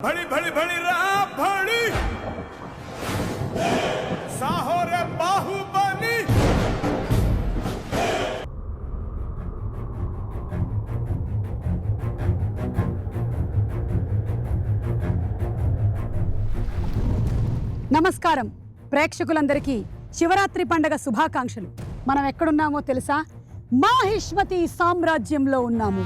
भड़ी भड़ी भड़ी रा भड़ी साहो रे बाहुबली నమస్కారం ప్రేక్షకులందరికీ శివరాత్రి పండుగ శుభాకాంక్షలు. మనం ఎక్కడున్నామో తెలుసా? మాహిష్మతి సామ్రాజ్యంలో ఉన్నాము.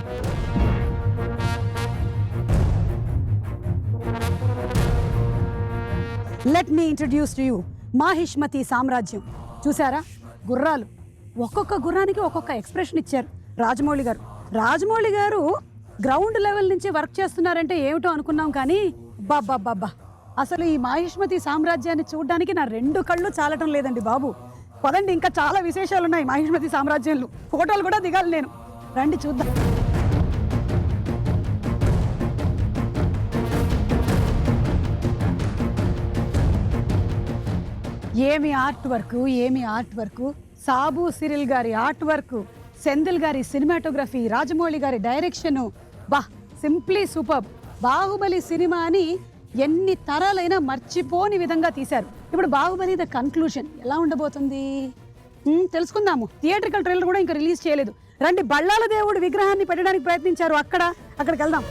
Let me introduce to you Mahishmati సామ్రాజ్యం. చూసారా గుర్రాలు, ఒక్కొక్క గుర్రానికి ఒక్కొక్క ఎక్స్ప్రెషన్ ఇచ్చారు రాజమౌళి గారు గ్రౌండ్ లెవెల్ నుంచి వర్క్ చేస్తున్నారంటే ఏమిటో అనుకున్నాం, కానీ బాబ్బా అసలు ఈ మాహిష్మతి సామ్రాజ్యాన్ని చూడడానికి నా రెండు కళ్ళు చాలటం లేదండి బాబు. పదండి, ఇంకా చాలా విశేషాలు ఉన్నాయి మాహిష్మతి సామ్రాజ్యంలో. ఫోటోలు కూడా దిగాలి నేను, రండి చూద్దాం. ఏమి ఆర్ట్ వర్క్, సాబు సిరిల్ గారి ఆర్ట్ వర్క్, సెందిల్ గారి సినిమాటోగ్రఫీ, రాజమౌళి గారి డైరెక్షను, బా సింప్లీ సూపర్. బాహుబలి సినిమా అని ఎన్ని తరాలైనా మర్చిపోని విధంగా తీశారు. ఇప్పుడు బాహుబలి ద కన్క్లూషన్ ఎలా ఉండబోతుంది తెలుసుకుందాము. థియేట్రికల్ ట్రైలర్ కూడా ఇంకా రిలీజ్ చేయలేదు. రండి, బళ్ళాల దేవుడి విగ్రహాన్ని పెట్టడానికి ప్రయత్నించారు, అక్కడికి వెళ్దాం.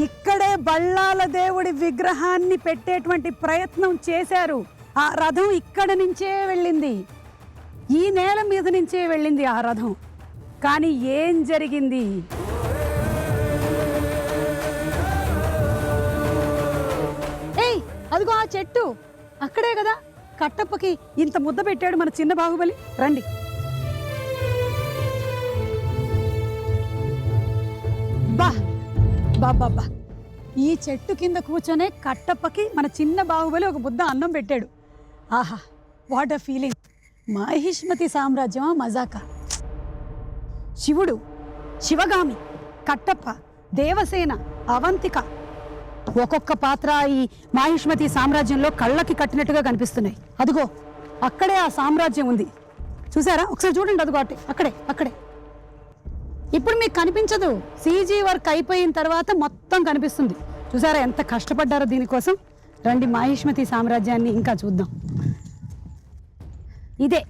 ఇక్కడే బళ్ళాల దేవుడి విగ్రహాన్ని పెట్టేటువంటి ప్రయత్నం చేశారు. ఆ రథం ఇక్కడ నుంచే వెళ్ళింది, ఈ నేల మీద నుంచే వెళ్ళింది ఆ రథం. కానీ ఏం జరిగింది? అదిగో ఆ చెట్టు అక్కడే కదా కట్టప్పకి ఇంత ముద్ద పెట్టాడు మన చిన్న బాహుబలి. రండి, బా ఈ చెట్టు కింద కూర్చొనే కట్టప్పకి మన చిన్న బాహుబలి ఒక ముద్ద అన్నం పెట్టాడు. ఆహా, వాట్ అ ఫీలింగ్. మాహిష్మతి సామ్రాజ్యమా మజాకా. శివుడు, శివగామి, కట్టప్ప, దేవసేన, అవంతిక, ఒక్కొక్క పాత్ర ఈ మాహిష్మతి సామ్రాజ్యంలో కళ్ళకి కట్టినట్టుగా కనిపిస్తున్నాయి. అదిగో అక్కడే ఆ సామ్రాజ్యం ఉంది, చూసారా? ఒకసారి చూడండి, అదిగో అక్కడే. ఇప్పుడు మీకు కనిపించదు, సీజీ వర్క్ అయిపోయిన తర్వాత మొత్తం కనిపిస్తుంది. చూసారా ఎంత కష్టపడ్డారో దీనికోసం. రండి, మాహిష్మతి సామ్రాజ్యాన్ని ఇంకా చూద్దాం. ఇదే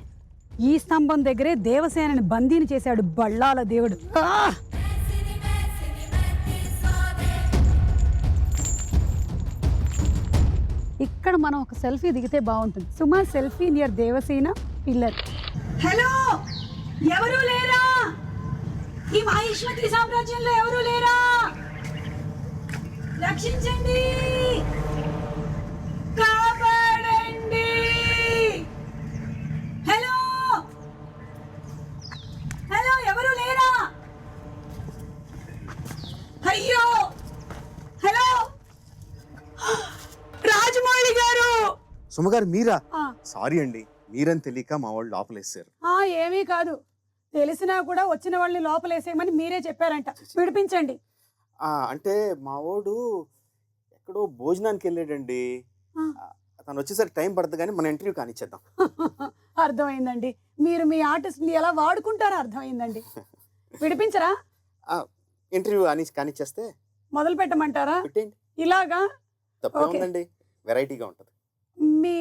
ఈ స్తంభం దగ్గరే దేవసేనని బందీని చేశాడు బళ్ళాల దేవుడు. ఇక్కడ మనం ఒక సెల్ఫీ దిగితే బాగుంటుంది. సుమా selfie near Devasena pillar. Hello, ఎవరు లేరా? ఈ మాహిష్మతి సామ్రాజ్యంలో ఎవరు లేరా? రక్షించండి, కాపాడండి. హలో ఎవరు లేరా? అయ్యో, హలో రాజమౌళి గారు. సుమగారు మీరా? సారీ అండి, మీరని తెలియక మా వాళ్ళు లోపలేసారు. ఏమీ కాదు, తెలిసినా కూడా వచ్చిన వాళ్ళని లోపలేసేయమని మీరే చెప్పారంట. విడిపించండి. అంటే మా వాడు ఎక్కడో భోజనానికి వెళ్ళాడండి. తను వచ్చేసరికి టైం పడుతుంది, కానీ మన ఇంటర్వ్యూ కానిచ్చేద్దాం. అర్థమైందండి, మీరు మీ ఆర్టిస్ట్ని ఎలా వాడుకుంటారో అర్థమైందండి. విడిపించరా? ఇంటర్వ్యూ కానిచ్చేస్తే మొదలు పెట్టమంటారా? ఇలాగా తప్పేముందండి, వెరైటీగా ఉంటుంది. మీ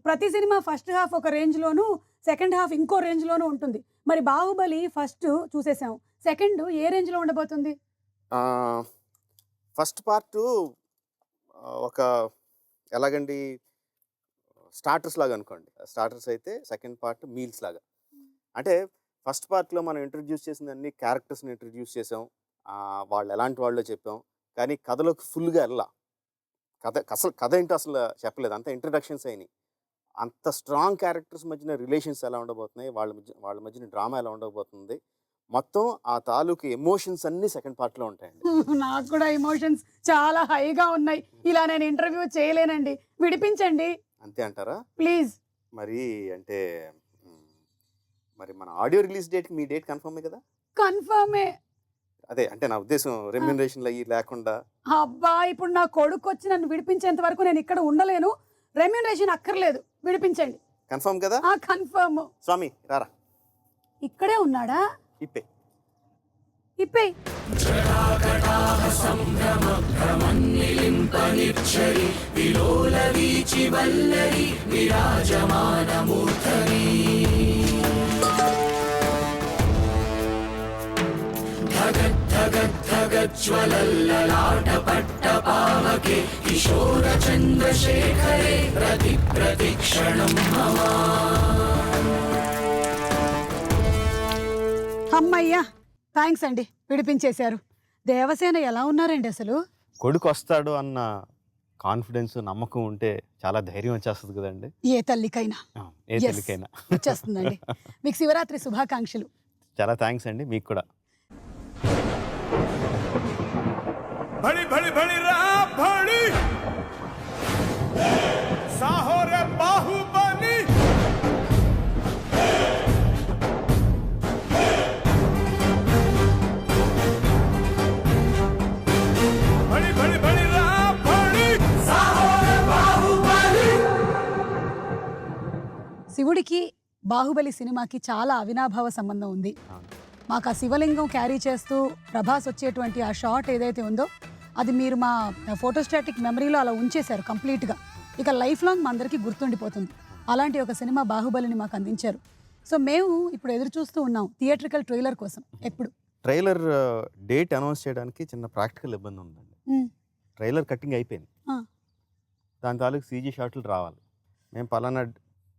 ప్రతి సినిమా ఫస్ట్ హాఫ్ ఒక రేంజ్ లోను, సెకండ్ హాఫ్ ఇంకో రేంజ్ లోను ఉంటుంది. మరి బాహుబలి ఫస్ట్ చూసేసాం, సెకండ్ ఏ రేంజ్ లో ఉండబోతుంది? ఫస్ట్ పార్ట్ ఒక ఎలాగండి, స్టార్టర్స్ లాగా అనుకోండి. స్టార్టర్స్ అయితే సెకండ్ పార్ట్ మీల్స్ లాగా. అంటే ఫస్ట్ పార్ట్లో మనం ఇంట్రడ్యూస్ చేసిన అన్ని క్యారెక్టర్స్ని ఇంట్రడ్యూస్ చేసాం, వాళ్ళు ఎలాంటి వాళ్ళో చెప్పాం, కానీ కథలోకి ఫుల్గా వెళ్ళా. కథ ఏంటో అసలు చెప్పలేదు, అంత ఇంట్రడక్షన్స్ అయినాయి. అంత స్ట్రాంగ్ క్యారెక్టర్స్ మధ్యన రిలేషన్స్ ఎలా ఉండబోతున్నాయి, వాళ్ళ మధ్యన డ్రామా ఎలా ఉండబోతుంది, మొత్తం ఆ తాలూకు ఎమోషన్స్ అన్ని సెకండ్ పార్ట్లో ఉంటాయండి. నాకు కూడా ఎమోషన్స్ చాలా హైగా ఉన్నాయి. ఇలా నేను ఇంటర్వ్యూ చేయలేనండి, విడిపించండి. అంతే అంటారా? ప్లీజ్. మరి అంటే మరి మన ఆడియో రిలీజ్ డేట్కి మీ డేట్ కన్ఫర్మే కదా? కన్ఫర్మే. అదే అంటే నా ఉద్దేశం రెమ్యూనరేషన్లు అయ్యి లేకుండా. అబ్బా, ఇప్పుడు నా కొడుకు వచ్చి నన్ను విడిపించేంత వరకు నేను ఇక్కడ ఉండలేను. రెమ్యూనరేషన్ అక్కర్లేదు, విడిపించండి. కన్ఫర్మ్ కదా? కన్ఫర్మ్. స్వామి రారా. ఇక్కడే ఉన్నాడా? ఇప్పే. తిప్పేయి. అమ్మయ్యా, థ్యాంక్స్ అండి, విడిపించేశారు. దేవసేన ఎలా ఉన్నారండి అసలు? కొడుకు వస్తాడు అన్న కాన్ఫిడెన్స్ నమ్మకం ఉంటే చాలా ధైర్యం వచ్చేస్తుంది కదండి. ఏ తల్లికైనా ఏ Yes. తల్లికైనా. వచ్చేస్తుందండి. మీకు శివరాత్రి శుభాకాంక్షలు. చాలా థ్యాంక్స్ అండి మీకు కూడా. भड़ी भड़ी भड़ी रा भड़ी साहो रे बाहुबली भड़ी भड़ी भड़ी रा भड़ी साहो रे बाहुबली. శివుడికి బాహుబలి సినిమాకి చాలా అవినాభావ సంబంధం ఉంది. మాకు ఆ శివలింగం క్యారీ చేస్తూ ప్రభాస్ వచ్చేటువంటి ఆ షాట్ ఏదైతే ఉందో అది మీరు మా ఫోటోస్టాటిక్ మెమరీలో అలా ఉంచేశారు కంప్లీట్గా. ఇక లైఫ్ లాంగ్ మా అందరికీ గుర్తుండిపోతుంది. అలాంటి ఒక సినిమా బాహుబలిని మాకు అందించారు. సో మేము ఇప్పుడు ఎదురు చూస్తూ ఉన్నాం థియేట్రికల్ ట్రైలర్ కోసం. ఎప్పుడు ట్రైలర్ డేట్ అనౌన్స్ చేయడానికి చిన్న ప్రాక్టికల్ ఇబ్బంది ఉందండి. ట్రైలర్ కటింగ్ అయిపోయింది, దాని తాలూకు సీజీ షాట్లు రావాలి. మేము పలానా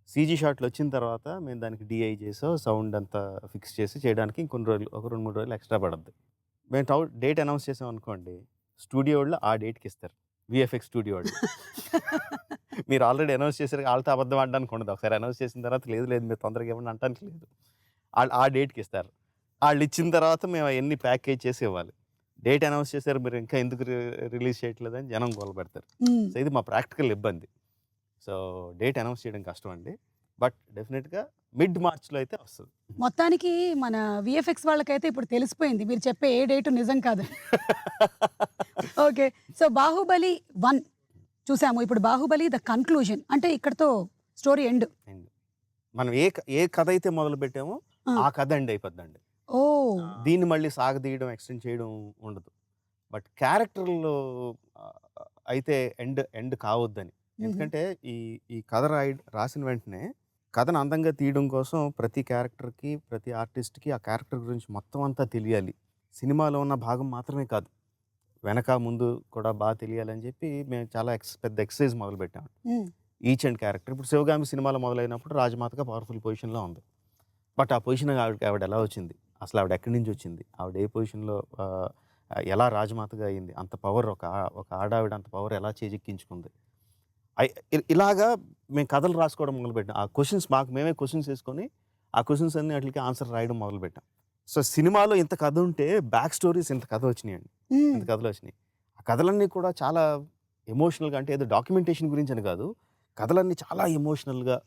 సీజీ షాట్లు వచ్చిన తర్వాత మేము దానికి డిఐ చేసో సౌండ్ అంతా ఫిక్స్ చేసి చేయడానికి ఇంకొన్ని రోజులు, ఒక 2-3 రోజులు ఎక్స్ట్రా పడుద్ది. మేము డేట్ అనౌన్స్ చేసాం అనుకోండి, స్టూడియో వాళ్ళు ఆ డేట్కి ఇస్తారు. విఎఫ్ఎక్స్ స్టూడియో వాళ్ళు మీరు ఆల్రెడీ అనౌన్స్ చేశారు, వాళ్ళతో అబద్ధం ఆడడానికి ఉండదు. ఒకసారి అనౌన్స్ చేసిన తర్వాత లేదు మీరు తొందరగా ఇవ్వండి అంటానికి లేదు. వాళ్ళు ఆ డేట్కి ఇస్తారు. వాళ్ళు ఇచ్చిన తర్వాత మేము అవన్నీ ప్యాకేజ్ చేసి ఇవ్వాలి. డేట్ అనౌన్స్ చేశారు, మీరు ఇంకా ఎందుకు రిలీజ్ చేయట్లేదని జనం గోల పెడతారు. సో ఇది మా ప్రాక్టికల్ ఇబ్బంది. సో డేట్ అనౌన్స్ చేయడం కష్టం అండి, బట్ డెఫినెట్గా మిడ్ మార్చ్లో అయితే వస్తుంది. మొత్తానికి మన విఎఫ్ఎక్స్ వాళ్ళకైతే ఇప్పుడు తెలిసిపోయింది మీరు చెప్పే ఏ డేటు నిజం కాదు. ఓకే, సో బాహుబలి 1 చూసాము, ఇప్పుడు బాహుబలి ద కన్క్లూజన్, అంటే ఇక్కడతో స్టోరీ ఎండ్. మనం ఏ కథ అయితే మొదలు పెట్టామో ఆ కథ ఎండ్ అయిపోద్దండి. ఓ, దీన్ని మళ్ళీ సాగదీయడం, ఎక్స్టెండ్ చేయడం ఉండదు. బట్ క్యారెక్టర్లో అయితే ఎండ్ కావద్దని. ఎందుకంటే ఈ కథ రాసిన వెంటనే కథను అందంగా తీయడం కోసం ప్రతి క్యారెక్టర్కి, ప్రతి ఆర్టిస్ట్కి ఆ క్యారెక్టర్ గురించి మొత్తం అంతా తెలియాలి. సినిమాలో ఉన్న భాగం మాత్రమే కాదు, వెనక ముందు కూడా బాగా తెలియాలని చెప్పి మేము చాలా పెద్ద ఎక్సర్సైజ్ మొదలుపెట్టాము. ఈచ్ అండ్ క్యారెక్టర్, ఇప్పుడు శివగామి సినిమాలో మొదలైనప్పుడు రాజమాతగా పవర్ఫుల్ పొజిషన్లో ఉంది. బట్ ఆ పొజిషన్ ఆవిడ ఎలా వచ్చింది, అసలు ఆవిడ ఎక్కడి నుంచి వచ్చింది, ఆవిడ ఏ పొజిషన్లో ఎలా రాజమాతగా అయింది, అంత పవర్ ఒక ఆడావిడ అంత పవర్ ఎలా చేజిక్కించుకుంది, ఇలాగా మేము కథలు రాసుకోవడం మొదలుపెట్టాం. ఆ క్వశ్చన్స్ మేమే క్వశ్చన్స్ వేసుకొని ఆ క్వశ్చన్స్ అన్ని వాటికి ఆన్సర్ రాయడం మొదలుపెట్టాం. సో సినిమాలో ఇంత కథ ఉంటే బ్యాక్ స్టోరీస్ ఇంత కథ వచ్చినాయండి, ఇంత కథలు వచ్చినాయి. ఆ కథలన్నీ కూడా చాలా ఎమోషనల్గా, అంటే ఏదో డాక్యుమెంటేషన్ గురించి అని కాదు, కథలన్నీ చాలా ఎమోషనల్గా.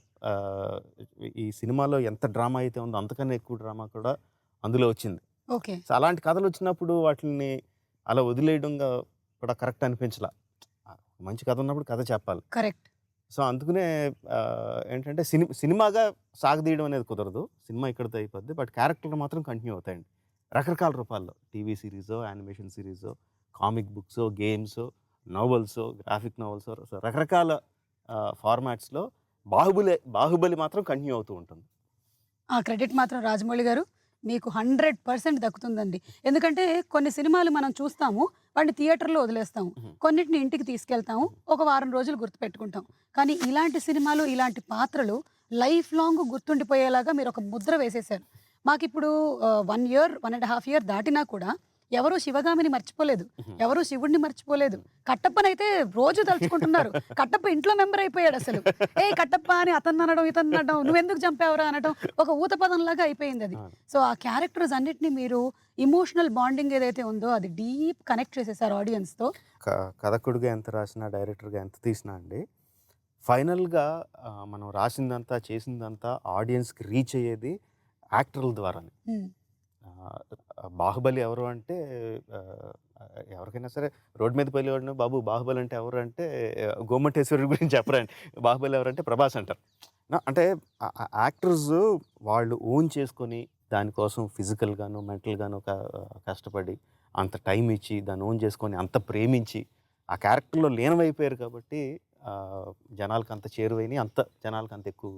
ఈ సినిమాలో ఎంత డ్రామా అయితే ఉందో అంతకన్నా ఎక్కువ డ్రామా కూడా అందులో వచ్చింది. ఓకే, సో అలాంటి కథలు వచ్చినప్పుడు వాటిని అలా వదిలేయడంగా కూడా కరెక్ట్ అనిపించలా. మంచి కథ ఉన్నప్పుడు కథ చెప్పాలి. కరెక్ట్. సో అందుకనే ఏంటంటే సినిమాగా సాగదీయడం అనేది కుదరదు, సినిమా ఇక్కడితో అయిపోద్ది. బట్ క్యారెక్టర్లు మాత్రం కంటిన్యూ అవుతాయండి రకరకాల రూపాల్లో. టీవీ సిరీసో, యానిమేషన్ సిరీసో, comic books, games, novels, graphic novels, రకరకాల ఫార్మాట్స్లో బాహుబలి మాత్రం కంటిన్యూ అవుతూ ఉంటుంది. ఆ క్రెడిట్ మాత్రం రాజమౌళి గారు మీకు 100% దక్కుతుందండి. ఎందుకంటే కొన్ని సినిమాలు మనం చూస్తాము, వాటిని థియేటర్లో వదిలేస్తాము, కొన్నిటిని ఇంటికి తీసుకెళ్తాము, ఒక వారం రోజులు గుర్తుపెట్టుకుంటాం. కానీ ఇలాంటి సినిమాలు, ఇలాంటి పాత్రలు లైఫ్ లాంగ్ గుర్తుండిపోయేలాగా మీరు ఒక ముద్ర వేసేశారు. మాకు ఇప్పుడు 1 year, 1.5 year దాటినా కూడా ఎవరు శివగామిని మర్చిపోలేదు, ఎవరు శివుడిని మర్చిపోలేదు. కట్టప్పనైతే రోజు తలుచుకుంటున్నారు. కట్టప్ప ఇంట్లో మెంబర్ అయిపోయాడు అసలు. ఏ కట్టప్ప అని అతను అనడం, ఇతను అనడం, నువ్వెందుకు చంపావురా అనడం ఒక ఊత పదంలాగా అయిపోయింది అది. సో ఆ క్యారెక్టర్స్ అన్నిటిని మీరు ఇమోషనల్ బాండింగ్ ఏదైతే ఉందో అది డీప్ కనెక్ట్ చేసేసారు ఆడియన్స్తో. కథకుడిగా ఎంత రాసినా, డైరెక్టర్గా ఎంత తీసినా అండి, ఫైనల్గా మనం రాసిందంతా, చేసిందంతా ఆడియన్స్కి రీచ్ అయ్యేది యాక్టర్ల ద్వారానే. బాహుబలి ఎవరు అంటే ఎవరికైనా సరే రోడ్ మీద పోయేవాడిని, బాబు బాహుబలి అంటే ఎవరు అంటే గోమటేశ్వరుడి గురించి చెప్పరండి, బాహుబలి ఎవరంటే ప్రభాస్ అంటారు. అంటే యాక్టర్స్ వాళ్ళు ఓన్ చేసుకొని దానికోసం ఫిజికల్గాను మెంటల్గాను కష్టపడి అంత టైం ఇచ్చి దాన్ని ఓన్ చేసుకొని అంత ప్రేమించి ఆ క్యారెక్టర్లో లీనమైపోయారు కాబట్టి జనాలకు అంత చేరువైన అంత జనాలకు అంత ఎక్కువ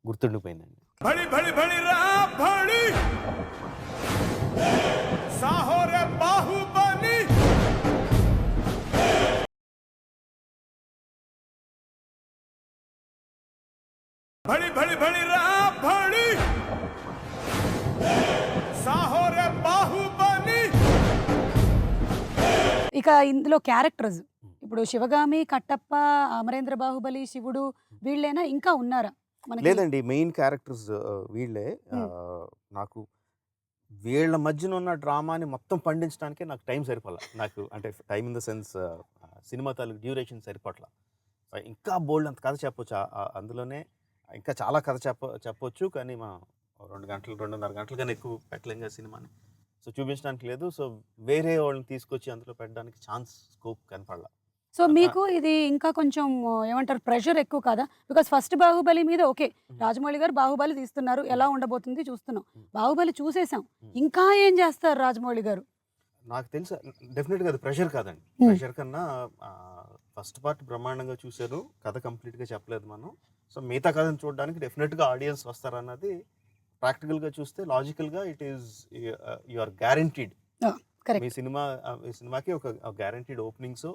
గుర్తుండిపోయిందండి. भड़ी भड़ी भड़ी रा भड़ी साहो रे बाहुबली भड़ी भड़ी भड़ी रा भड़ी साहो रे बाहुबली ఇక ఇందులో క్యారెక్టర్స్ ఇప్పుడు శివగామి, కట్టప్ప, అమరేంద్ర బాహుబలి, శివుడు వీళ్ళేనా ఇంకా ఉన్నారా మనకి? లేదండి, మెయిన్ క్యారెక్టర్స్ వీళ్ళే. నాకు వీళ్ళ మధ్యన ఉన్న డ్రామాని మొత్తం పండించడానికే నాకు టైం సరిపోలే. నాకు అంటే time in the sense cinema తాలూకు డ్యూరేషన్ సరిపోట్ల. ఇంకా బోల్డ్ అంత కథ చెప్పొచ్చు అందులోనే, ఇంకా చాలా కథ చెప్పొచ్చు. కానీ మా 2 గంటలు 2.5 గంటల కన్నా ఎక్కువ పెట్టలేం కదా సినిమాని. సో చూపించడానికి లేదు. సో వేరే వాళ్ళని తీసుకొచ్చి అందులో పెట్టడానికి ఛాన్స్, స్కోప్ కనపడలా. సో మీకు ఇది ఇంకా కొంచెం ఏమంటారు, ప్రెషర్ ఎక్కువ కదా? బికాస్ ఫస్ట్ బాహుబలి మీద ఓకే, రాజమౌళి గారు బాహుబలి తీస్తున్నారు, ఎలా ఉండబోతుంది చూస్తున్నాం. బాహుబలి చూసేసాం, ఇంకా ఏం చేస్తారు రాజమౌళి గారు? నాకు తెలుసు డెఫినెట్గా అది ప్రెషర్ కాదండి. ప్రెషర్ కన్నా ఫస్ట్ పార్ట్ బ్రహ్మాండంగా చూశారు, కథ కంప్లీట్గా చెప్పలేదు మనం. సో మిగతా కథను చూడడానికి డెఫినెట్గా ఆడియన్స్ వస్తారన్నది ప్రాక్టికల్గా చూస్తే, లాజికల్గా it is you are guaranteed. మీ సినిమాకి ఒక గ్యారంటీడ్ ఓపెనింగ్స్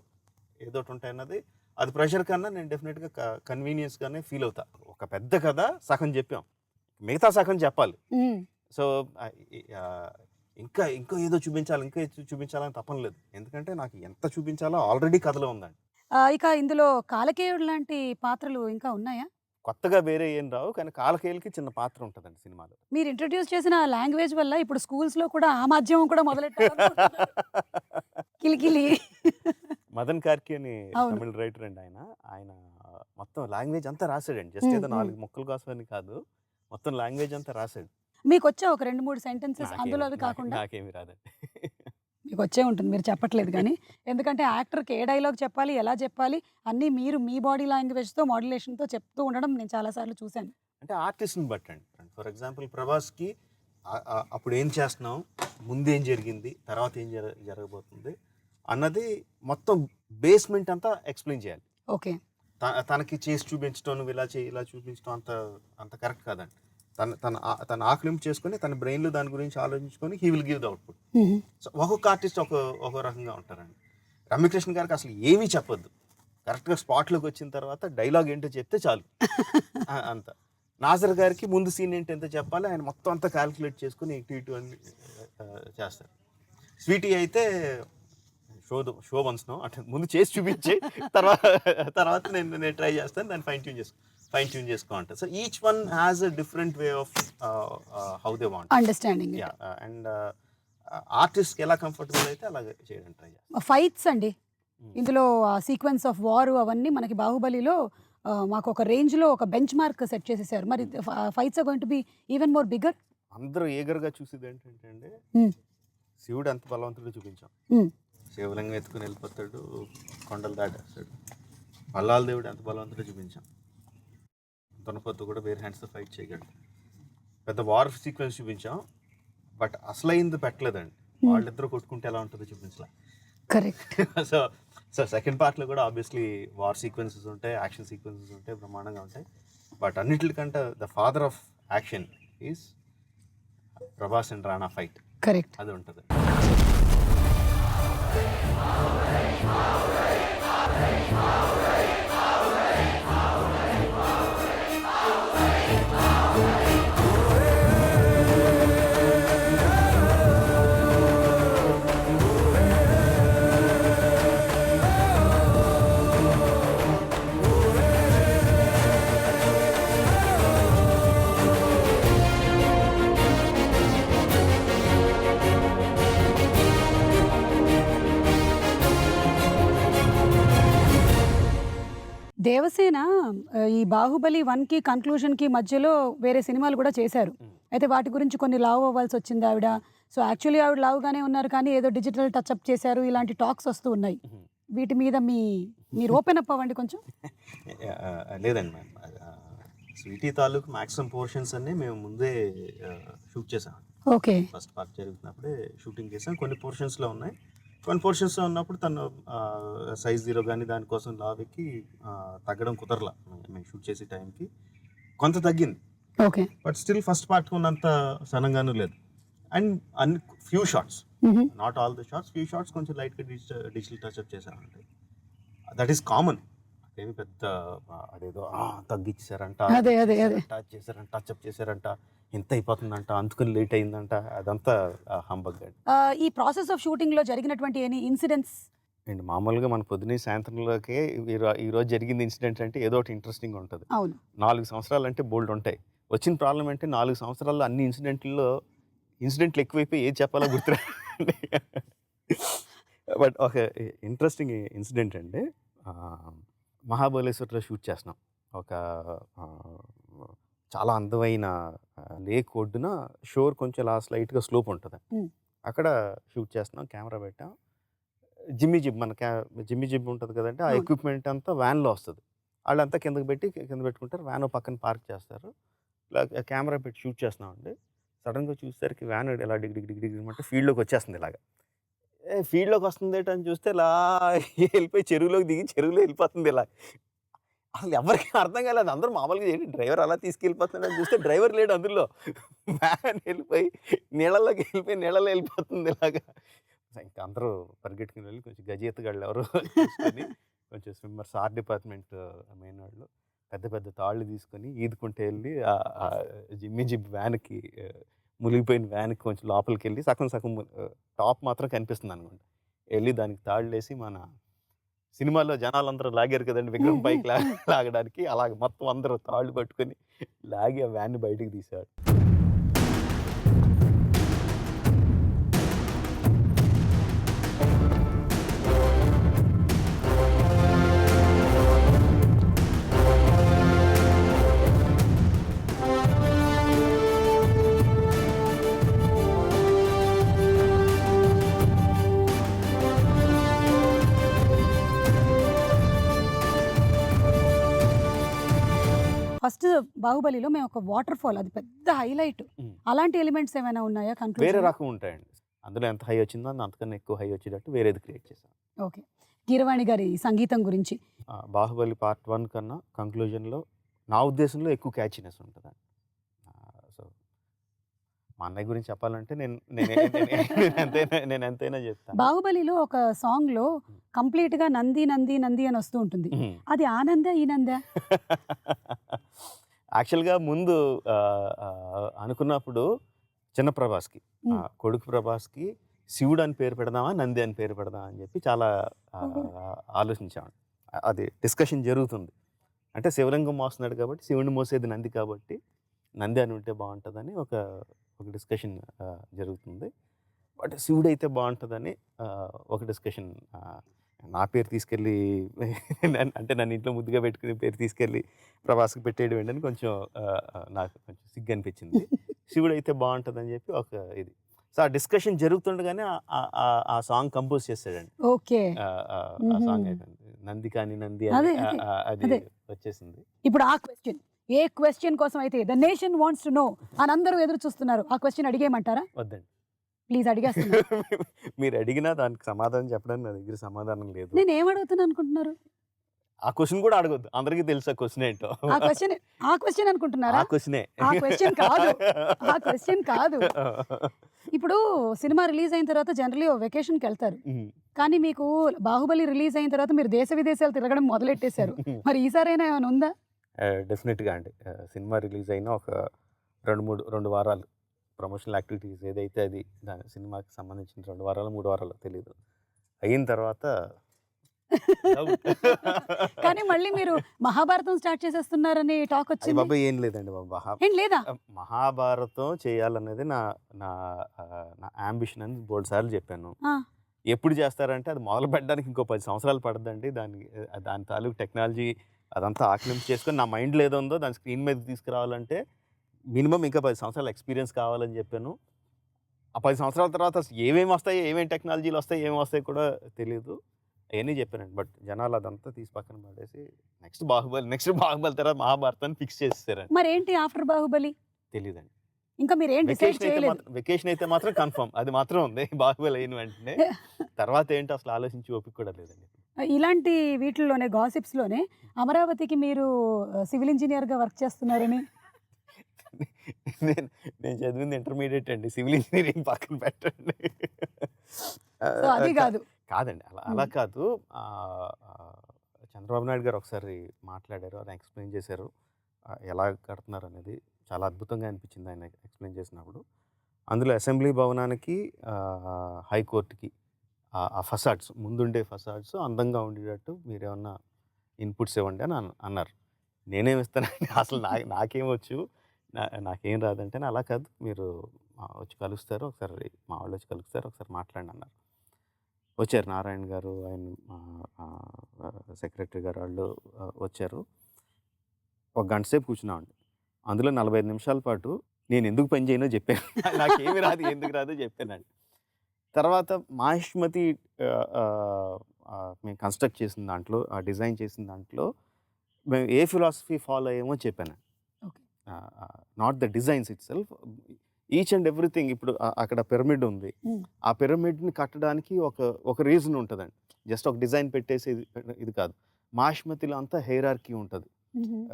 ఏదో ఉంటాయన్నది. అది ప్రెషర్ కన్నా నేను డెఫినెట్గా కన్వీనియన్స్గానే ఫీల్ అవుతా. ఒక పెద్ద కథ సగం చెప్పాం, మిగతా సగం చెప్పాలి. సో ఇంకా ఏదో చూపించాలని తప్పని లేదు. ఎందుకంటే నాకు ఎంత చూపించాలో ఆల్రెడీ కథలో ఉందండి. ఇక ఇందులో కాలకేయుడు లాంటి పాత్రలు ఇంకా ఉన్నాయా? కొత్తగా వేరే ఏం రావు, కానీ కాలకేయులకి చిన్న పాత్ర ఉంటుందండి సినిమాలో. మీరు ఇంట్రడ్యూస్ చేసిన లాంగ్వేజ్ వల్ల ఇప్పుడు స్కూల్స్ లో కూడా ఆ మాధ్యమం కూడా మొదలెట్టారు. కిలికిలి. మదన్ కార్కి అని తమిళ రైటర్ అండి ఆయన మొత్తం లాంగ్వేజ్ అంతా రాశాడండి. జస్ట్ ఏదో 4 ముక్కల కోసమని కాదు, మొత్తం లాంగ్వేజ్ అంతా రాశాడు. మీకు వచ్చా ఒక 2-3 సెంటెన్సెస్ అందులో అది కాకుండా? నాకేమి రాదండి. మీకు వచ్చే ఉంటుంది, మీరు చెప్పట్లేదు కానీ. ఎందుకంటే యాక్టర్కి ఏ డైలాగ్ చెప్పాలి, ఎలా చెప్పాలి అన్నీ మీరు మీ బాడీ లాంగ్వేజ్తో, మాడ్యులేషన్తో చెప్తూ ఉండడం నేను చాలాసార్లు చూశాను. అంటే ఆర్టిస్ట్ని బట్టండి. ఫర్ ఎగ్జాంపుల్ ప్రభాస్కి అప్పుడు ఏం చేస్తున్నాం, ముందు ఏం జరిగింది, తర్వాత ఏం జరగబోతుంది అన్నది మొత్తం బేస్మెంట్ అంతా ఎక్స్ప్లెయిన్ చేయాలి. ఓకే. తనకి చేసి చూపించడం, నువ్వు ఇలా చేయి, ఇలా చూపించడం అంత కరెక్ట్ కాదండి. తన ఆకలింపు చేసుకొని తన బ్రెయిన్లో దాని గురించి ఆలోచించుకొని he will give the output. So ఒక్కొక్క ఆర్టిస్ట్ ఒక రకంగా ఉంటారండి. రమ్యకృష్ణ గారికి అసలు ఏమీ చెప్పొద్దు, కరెక్ట్గా స్పాట్లోకి వచ్చిన తర్వాత డైలాగ్ ఏంటో చెప్తే చాలు అంత. నాజర్ గారికి ముందు సీన్ ఏంటి ఎంత చెప్పాలి, ఆయన మొత్తం అంతా క్యాలిక్యులేట్ చేసుకుని ఇటు అని చేస్తారు. స్వీటీ అయితే షో వన్స్నో అంటే ముందు చేసి చూపించి తర్వాత నేను ట్రై చేస్తాను, దాన్ని ఫైన్ ట్యూన్ చేసుకో అంటారు. So each one has a different way of how they want understanding. And artist ఎలా కంఫర్టబుల్ అయితే అలాగే చేయడానికి ట్రై చేస్తాను. ఫైట్స్ అండి, ఇందులో సీక్వెన్స్ ఆఫ్ వార్ అవన్నీ మనకి బాహుబలిలో మాకు ఒక రేంజ్లో ఒక బెంచ్ మార్క్ సెట్ చేసేసారు. మరి fights are going to be even more bigger. అందరూ ఏగర్గా చూసేది ఏంటంటే అండి, శివుడు ఎంత బలవంతుడో చూపించాం. శివలింగం ఎత్తుకుని వెళ్ళిపోతాడు, కొండలు దాటేస్తాడు. మల్లాల దేవుడు ఎంత బలవంతుడో చూపించాం. దునపొత్తు కూడా వేరే హ్యాండ్స్తో ఫైట్ చేయగలడు. పెద్ద వార్ సీక్వెన్స్ చూపించాం, బట్ అసలైంది పెట్టలేదండి. వాళ్ళిద్దరూ కొట్టుకుంటే ఎలా ఉంటుందో చూపించలే. కరెక్ట్. సో సెకండ్ పార్ట్లో కూడా ఆబ్వియస్లీ వార్ సీక్వెన్సెస్ ఉంటాయి, యాక్షన్ సీక్వెన్సెస్ ఉంటాయి, బ్రహ్మాండంగా ఉంటాయి. బట్ అన్నిటికంటే the father of action is Prabhas and Rana fight. Correct, అది ఉంటుంది. దేవసేన ఈ బాహుబలి 1కి కన్క్లూజన్కి మధ్యలో వేరే సినిమాలు కూడా చేశారు. అయితే వాటి గురించి కొన్ని లావ్ అవ్వాల్సి వచ్చింది ఆవిడ. సో యాక్చువల్లీ ఆవిడ లావుగానే ఉన్నారు, కానీ ఏదో డిజిటల్ టచ్అప్ చేశారు, ఇలాంటి టాక్స్ వస్తూ ఉన్నాయి. వీటి మీద మీరు ఓపెన్ అప్ అవ్వండి కొంచెం. లేదండి మ్యామ్, స్వీటీ తాలూకు మ్యాక్సిమం పోర్షన్స్ అన్నీ మేము ముందే షూట్ చేసాం. ఓకే. ఫస్ట్ పార్ట్ జరుగుతున్నప్పుడే షూటింగ్ చేసాం. కొన్ని పోర్షన్స్లో ఉన్నాయి, కొన్ని పోర్షన్స్లో ఉన్నప్పుడు తను సైజ్ 0 కానీ దానికోసం లావెక్కి తగ్గడం కుదరలా. మేము షూట్ చేసే టైంకి కొంత తగ్గింది, okay. But still first part ఉన్నంత సన్నంగానూ లేదు. And few shots, not all the shots, few shots కొంచెం లైట్గా డిజిటల్ టచ్అప్ చేశామంటే దట్ ఈస్ కామన్. ఏమి పెద్ద అదేదో తగ్గించారంట, టచ్ చేశారంట, టచ్అప్ చేశారంట, ఎంత అయిపోతుందంట, అందుకని లేట్ అయిందంట, అదంతా హంబగ్. ఈ ప్రాసెస్ ఆఫ్ షూటింగ్ లో జరిగినటువంటి ఎనీ ఇన్సిడెంట్స్? అండ్ మామూలుగా మన పొద్దున్నే సాయంత్రంలోకే ఈ రోజు జరిగింది ఇన్సిడెంట్ అంటే ఏదో ఒకటి ఇంట్రెస్టింగ్ ఉంటుంది. అవును. 4 సంవత్సరాలు అంటే బోల్డ్ ఉంటాయి. వచ్చిన ప్రాబ్లం అంటే 4 సంవత్సరాల్లో అన్ని ఇన్సిడెంట్లు ఎక్కువైపోయి ఏది చెప్పాలో గుర్తురా. బట్ ఒక ఇంట్రెస్టింగ్ ఇన్సిడెంట్ అండి. మహాబలేశ్వర్లో షూట్ చేస్తున్నాం. ఒక చాలా అందమైన లేక్ ఒడ్డున షోర్ కొంచెం ఇలా స్లైట్గా స్లోప్ ఉంటుంది. అక్కడ షూట్ చేస్తున్నాం, కెమెరా పెట్టాం. జిమ్మి జిబ్ జిమ్మి జిబ్ ఉంటుంది కదంటే, ఆ ఎక్విప్మెంట్ అంతా వ్యాన్లో వస్తుంది. వాళ్ళంతా కింద పెట్టుకుంటారు, వ్యాన్ పక్కన పార్క్ చేస్తారు. ఇలా కెమెరా పెట్టి షూట్ చేస్తున్నామండి. సడన్గా చూసేసరికి వ్యాన్ ఇలా డిగ్ అంటే ఫీల్డ్లోకి వచ్చేస్తుంది. ఇలాగా ఫీల్డ్లోకి వస్తుంది అని చూస్తే ఇలా వెళ్ళిపోయి చెరువులోకి దిగి చెరువులో వెళ్ళిపోతుంది. ఇలా అసలు ఎవరికి అర్థం కాలేదు. అందరూ మామూలుగా ఏంటి డ్రైవర్ అలా తీసుకెళ్ళిపోతున్నాడని చూస్తే డ్రైవర్ లేడు అందులో. వ్యాన్ వెళ్ళిపోయి నీళ్ళలోకి నీళ్ళలో వెళ్ళిపోతుంది ఇలాగా. ఇంకా అందరూ పరిగెట్టుకుని వెళ్ళి కొంచెం గజేతగాళ్ళు ఎవరు తీసుకొని, కొంచెం స్విమ్మర్స్, ఆర్ట్ డిపార్ట్మెంట్ మెయిన్ వాళ్ళు పెద్ద పెద్ద తాళ్ళు తీసుకొని ఈదుకుంటూ వెళ్ళి జిమ్మి జిబ్ వ్యాన్కి, మునిగిపోయిన వ్యాన్కి కొంచెం లోపలికి వెళ్ళి సగం టాప్ మాత్రం కనిపిస్తుంది అనుకోండి, వెళ్ళి దానికి తాళ్ళు వేసి, మన సినిమాలో జనాలందరూ లాగారు కదండి విగ్రహం పైకి లాగడానికి, అలాగే మొత్తం అందరూ తాళ్ళు పట్టుకొని లాగి ఆ వ్యాన్ని బయటికి తీశాడు. ఫస్ట్ బాహుబలిలో మేము ఒక వాటర్ ఫాల్, అది పెద్ద హైలైట్. అలాంటి ఎలిమెంట్స్ ఏమైనా ఉన్నాయా? వేరే రకం ఉంటాయండి అందులో. ఎంత హై వచ్చిందో అంతకన్నా ఎక్కువ హై వచ్చేటట్టు వేరేది క్రియేట్ చేశాను. ఓకే. కీరవాణి గారి సంగీతం గురించి, బాహుబలి పార్ట్ 1 కన్నా కంక్లూజన్లో నా ఉద్దేశంలో ఎక్కువ క్యాచీనెస్ ఉంటుందండి. సో మా అన్నయ్య గురించి చెప్పాలంటే నేను ఎంతైనా చెప్తాను. బాహుబలిలో ఒక సాంగ్ లో కంప్లీట్ గా నంది నంది నంది అని వస్తూ ఉంటుంది. అది ఆనందా ఈనందా? యాక్చువల్గా ముందు అనుకున్నప్పుడు చిన్న ప్రభాస్కి, కొడుకు ప్రభాస్కి శివుడు అని పేరు పెడదామా నంది అని పేరు పెడదామా అని చెప్పి చాలా ఆలోచించామండి. అది డిస్కషన్ జరుగుతుంది. అంటే శివలింగం మోస్తున్నాడు కాబట్టి శివుడిని మోసేది నంది కాబట్టి నంది అని ఉంటే బాగుంటుందని ఒక డిస్కషన్ జరుగుతుంది. బట్ శివుడు అయితే బాగుంటుందని ఒక డిస్కషన్. నా పేరు తీసుకెళ్ళి అంటే నన్ను ఇంట్లో ముద్దుగా పెట్టుకునే పేరు తీసుకెళ్ళి ప్రభాస్కి పెట్టేయడం ఏంటని కొంచెం నాకు కొంచెం సిగ్గు అనిపించింది. శివుడు అయితే బాగుంటుందని చెప్పి ఒక ఇది. సో ఆ డిస్కషన్ జరుగుతుండగానే ఆ సాంగ్ కంపోజ్ చేశాడండి. ఓకే. ఆ సాంగ్ అయిపోయింది, నంది కానీ నంది అది వచ్చేసింది. ఇప్పుడు ఆ క్వశ్చన్, ఏ క్వశ్చన్ కోసం అయితే the nation wants to know అని అందరూ ఎదురు చూస్తున్నారు, ఆ క్వశ్చన్ అడిగేయమంటారా? వద్దండి, ప్లీజ్ అడిగేస్తున్నారు. మీరు అడిగినా దానికి సమాధానం చెప్పడానికి నా దగ్గర సమాధానం లేదు. నేను ఏం అడుగుతున్నా అనుకుంటున్నారు? ఆ క్వశ్చన్ కూడా అడగొద్దు, అందరికీ తెలుసు ఆ క్వశ్చన్ ఏంటో. ఆ క్వశ్చన్ అనుకుంటున్నారా? ఆ క్వశ్చనే. ఆ క్వశ్చన్ కాదు. ఇప్పుడు సినిమా రిలీజ్ అయిన తర్వాత జనరల్లీ వెకేషన్కి వెళ్తారు, కానీ మీకు బాహుబలి రిలీజ్ అయిన తర్వాత మీరు దేశ విదేశాలు తిరగడం మొదలెట్టేశారు. మరి ఈసారైనా ఏమైనా ఉందా? డెఫినెట్గా అండి. సినిమా రిలీజ్ అయిన ఒక 2 వారాలు ప్రమోషనల్ యాక్టివిటీస్ ఏదైతే అది దాని సినిమాకి సంబంధించిన 2 వారాలు 3 వారాలు తెలియదు అయిన తర్వాత కానీ మళ్ళీ మీరు మహాభారతం స్టార్ట్ చేసేస్తున్నారని టాక్ వచ్చింది. బాబా ఏం లేదండి బాబా, ఏం లేదా? మహాభారతం చేయాలనేది నా అంబిషన్ అని బోల్డ్ సార్లు చెప్పాను. ఎప్పుడు చేస్తారంటే అది మొదలు పెట్టడానికి ఇంకో 10 సంవత్సరాలు పడుతుందండి. దాని తాలూకు టెక్నాలజీ అదంతా ఆక్లింపు చేసుకొని నా మైండ్లో ఏదో ఉందో దాని స్క్రీన్ మీద తీసుకురావాలంటే మినిమం ఇంకా 10 సంవత్సరాల ఎక్స్పీరియన్స్ కావాలని చెప్పాను. ఆ 10 సంవత్సరాల తర్వాత ఏమేమి వస్తాయి, ఏమేమి టెక్నాలజీలు వస్తాయి, ఏమి వస్తాయి కూడా తెలియదు, అవన్నీ చెప్పానండి. బట్ జనాలు అదంతా తీసి పక్కన పడేసి నెక్స్ట్ బాహుబలి తర్వాత మహాభారతాన్ని ఫిక్స్ చేసేసారండి. మరి ఏంటి ఆఫ్టర్ బాహుబలి? తెలియదండి. ఇంకా మీరు ఏం డిసైడ్ చేయలేదు. వెకేషన్ అయితే మాత్రం కన్ఫర్మ్, అది మాత్రం ఉంది. బాహుబలి అయిన వెంటనే తర్వాత ఏంటో అసలు ఆలోచించి ఓపిక కూడా లేదండి. ఇలాంటి వీటిల్లోనే గాసిప్స్‌లోనే అమరావతికి మీరు సివిల్ ఇంజినీర్‌గా వర్క్ చేస్తున్నారని నేను నేను చదివింది ఇంటర్మీడియట్ అండి. సివిల్ ఇంజినీరింగ్ పక్కన పెట్టండి. సో అది కాదు. కాదండి. అలా కాదు. చంద్రబాబు నాయుడు గారు ఒకసారి మాట్లాడారు. ఆయన ఎక్స్‌ప్లెయిన్ చేశారు. ఎలా కడుతున్నారనేది చాలా అద్భుతంగా అనిపించింది ఆయన ఎక్స్‌ప్లెయిన్ చేసినప్పుడు. అందులో అసెంబ్లీ భవనానికి, హైకోర్టుకి ఆ ఫసాడ్స్, ముందుండే ఫసాడ్స్ అందంగా ఉండేటట్టు మీరేమన్నా ఇన్పుట్స్ ఇవ్వండి అని అన్నారు. నేనేమి ఇస్తానండి, అసలు నాకేమొచ్చు, నాకేం రాదంటే, అలా కాదు, మీరు వచ్చి కలుస్తారు ఒకసారి, మా వాళ్ళు వచ్చి కలుస్తారు, ఒకసారి మాట్లాడండి అన్నారు. వచ్చారు నారాయణ గారు, ఆయన సెక్రటరీ గారు వాళ్ళు వచ్చారు. ఒక గంట సేపు కూర్చున్నామండి. అందులో 45 నిమిషాల పాటు నేను ఎందుకు పని చేయనో చెప్పాను. నాకేమి రాదు, ఎందుకు రాదో చెప్పానండి. తర్వాత మాహిష్మతి మేము కన్స్ట్రక్ట్ చేసిన దాంట్లో, డిజైన్ చేసిన దాంట్లో మేము ఏ ఫిలాసఫీ ఫాలో అయ్యామో చెప్పాను. Not the designs it self, each and everything. ఇప్పుడు అక్కడ పిరమిడ్ ఉంది, ఆ పిరమిడ్ని కట్టడానికి ఒక రీజన్ ఉంటుందండి. జస్ట్ ఒక డిజైన్ పెట్టేసి ఇది కాదు. మాహిష్మతిలో అంతా హైరార్కీ ఉంటుంది.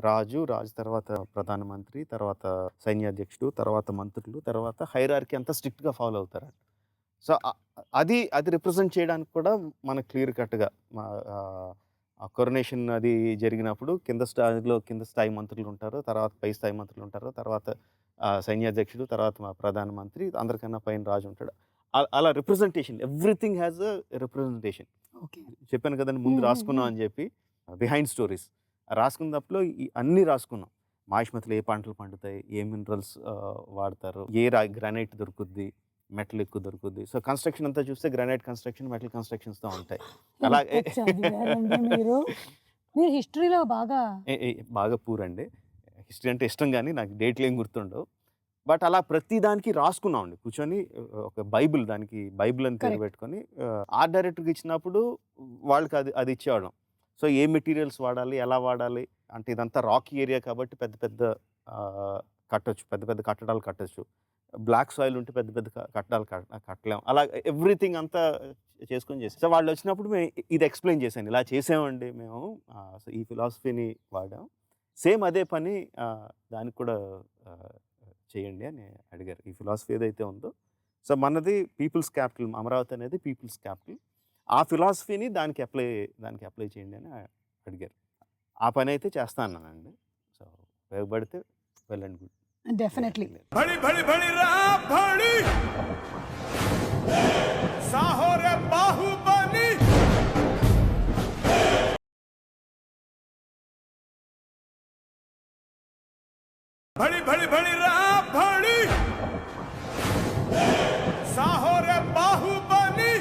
రాజు తర్వాత ప్రధానమంత్రి, తర్వాత సైన్యాధ్యక్షుడు, తర్వాత మంత్రులు, తర్వాత హైరార్కీ అంతా స్ట్రిక్ట్గా ఫాలో అవుతారు. సో అది రిప్రజెంట్ చేయడానికి కూడా మనకు క్లియర్ కట్గా కొరనేషన్ అది జరిగినప్పుడు కింద స్థాయి మంత్రులు ఉంటారు, తర్వాత పై స్థాయి మంత్రులు ఉంటారు, తర్వాత సైన్యాధ్యక్షుడు, తర్వాత మా ప్రధానమంత్రి, అందరికన్నా పైన రాజు ఉంటాడు. అలా representation, everything has a representation. చెప్పాను కదండి ముందు రాసుకున్నాం అని చెప్పి, బిహైండ్ స్టోరీస్ రాసుకున్నప్పుడు అన్నీ రాసుకున్నాం. మాహిష్మతిలో ఏ పంటలు పండుతాయి, ఏ మినరల్స్ వాడతారు, ఏ గ్రానైట్ దొరుకుద్ది, మెటల్ ఎక్కువ దొరుకుద్ది. సో కన్స్ట్రక్షన్ అంతా చూస్తే గ్రానైట్ కన్స్ట్రక్షన్, మెటల్ కన్స్ట్రక్షన్స్తో ఉంటాయి. అలాగే మీరు హిస్టరీలో బాగా పూర్ అండి. హిస్టరీ అంటే ఇష్టం, కానీ నాకు డేట్లు ఏం గుర్తుండవు. బట్ అలా ప్రతి దానికి రాసుకున్నాం అండి కూర్చొని. ఒక బైబిల్, దానికి బైబిల్ అని పేరు పెట్టుకొని ఆర్ట్ డైరెక్టర్కి ఇచ్చినప్పుడు వాళ్ళకి అది ఇచ్చేవాళ్ళం. సో ఏ మెటీరియల్స్ వాడాలి, ఎలా వాడాలి అంటే, ఇదంతా రాకీ ఏరియా కాబట్టి పెద్ద పెద్ద కట్టడాలు కట్టచ్చు. బ్లాక్ సాయిల్ ఉంటే పెద్ద పెద్ద కట్టడాలు కట్టలేము. అలా ఎవ్రీథింగ్ అంతా చేసుకొని చేసాం. సో వాళ్ళు వచ్చినప్పుడు మేము ఇది ఎక్స్ప్లెయిన్ చేశాను, ఇలా చేసామండి మేము, ఈ ఫిలాసఫీని వాడాం, సేమ్ అదే పని దానికి కూడా చేయండి అని అడిగారు. ఈ ఫిలాసఫీ ఏదైతే ఉందో, సో మనది పీపుల్స్ క్యాపిటల్, అమరావతి అనేది పీపుల్స్ క్యాపిటల్, ఆ ఫిలాసఫీని దానికి అప్లై చేయండి అని అడిగారు. ఆ పని అయితే చేస్తా అన్నానండి. సో ఉపయోగపడితే వెల్ అండ్ గుడ్. డెఫినెట్లీ. भड़ी भड़ी भड़ी रा भड़ी साहो रे बाहुबली भड़ी भड़ी भड़ी रा भड़ी साहो रे बाहुबली.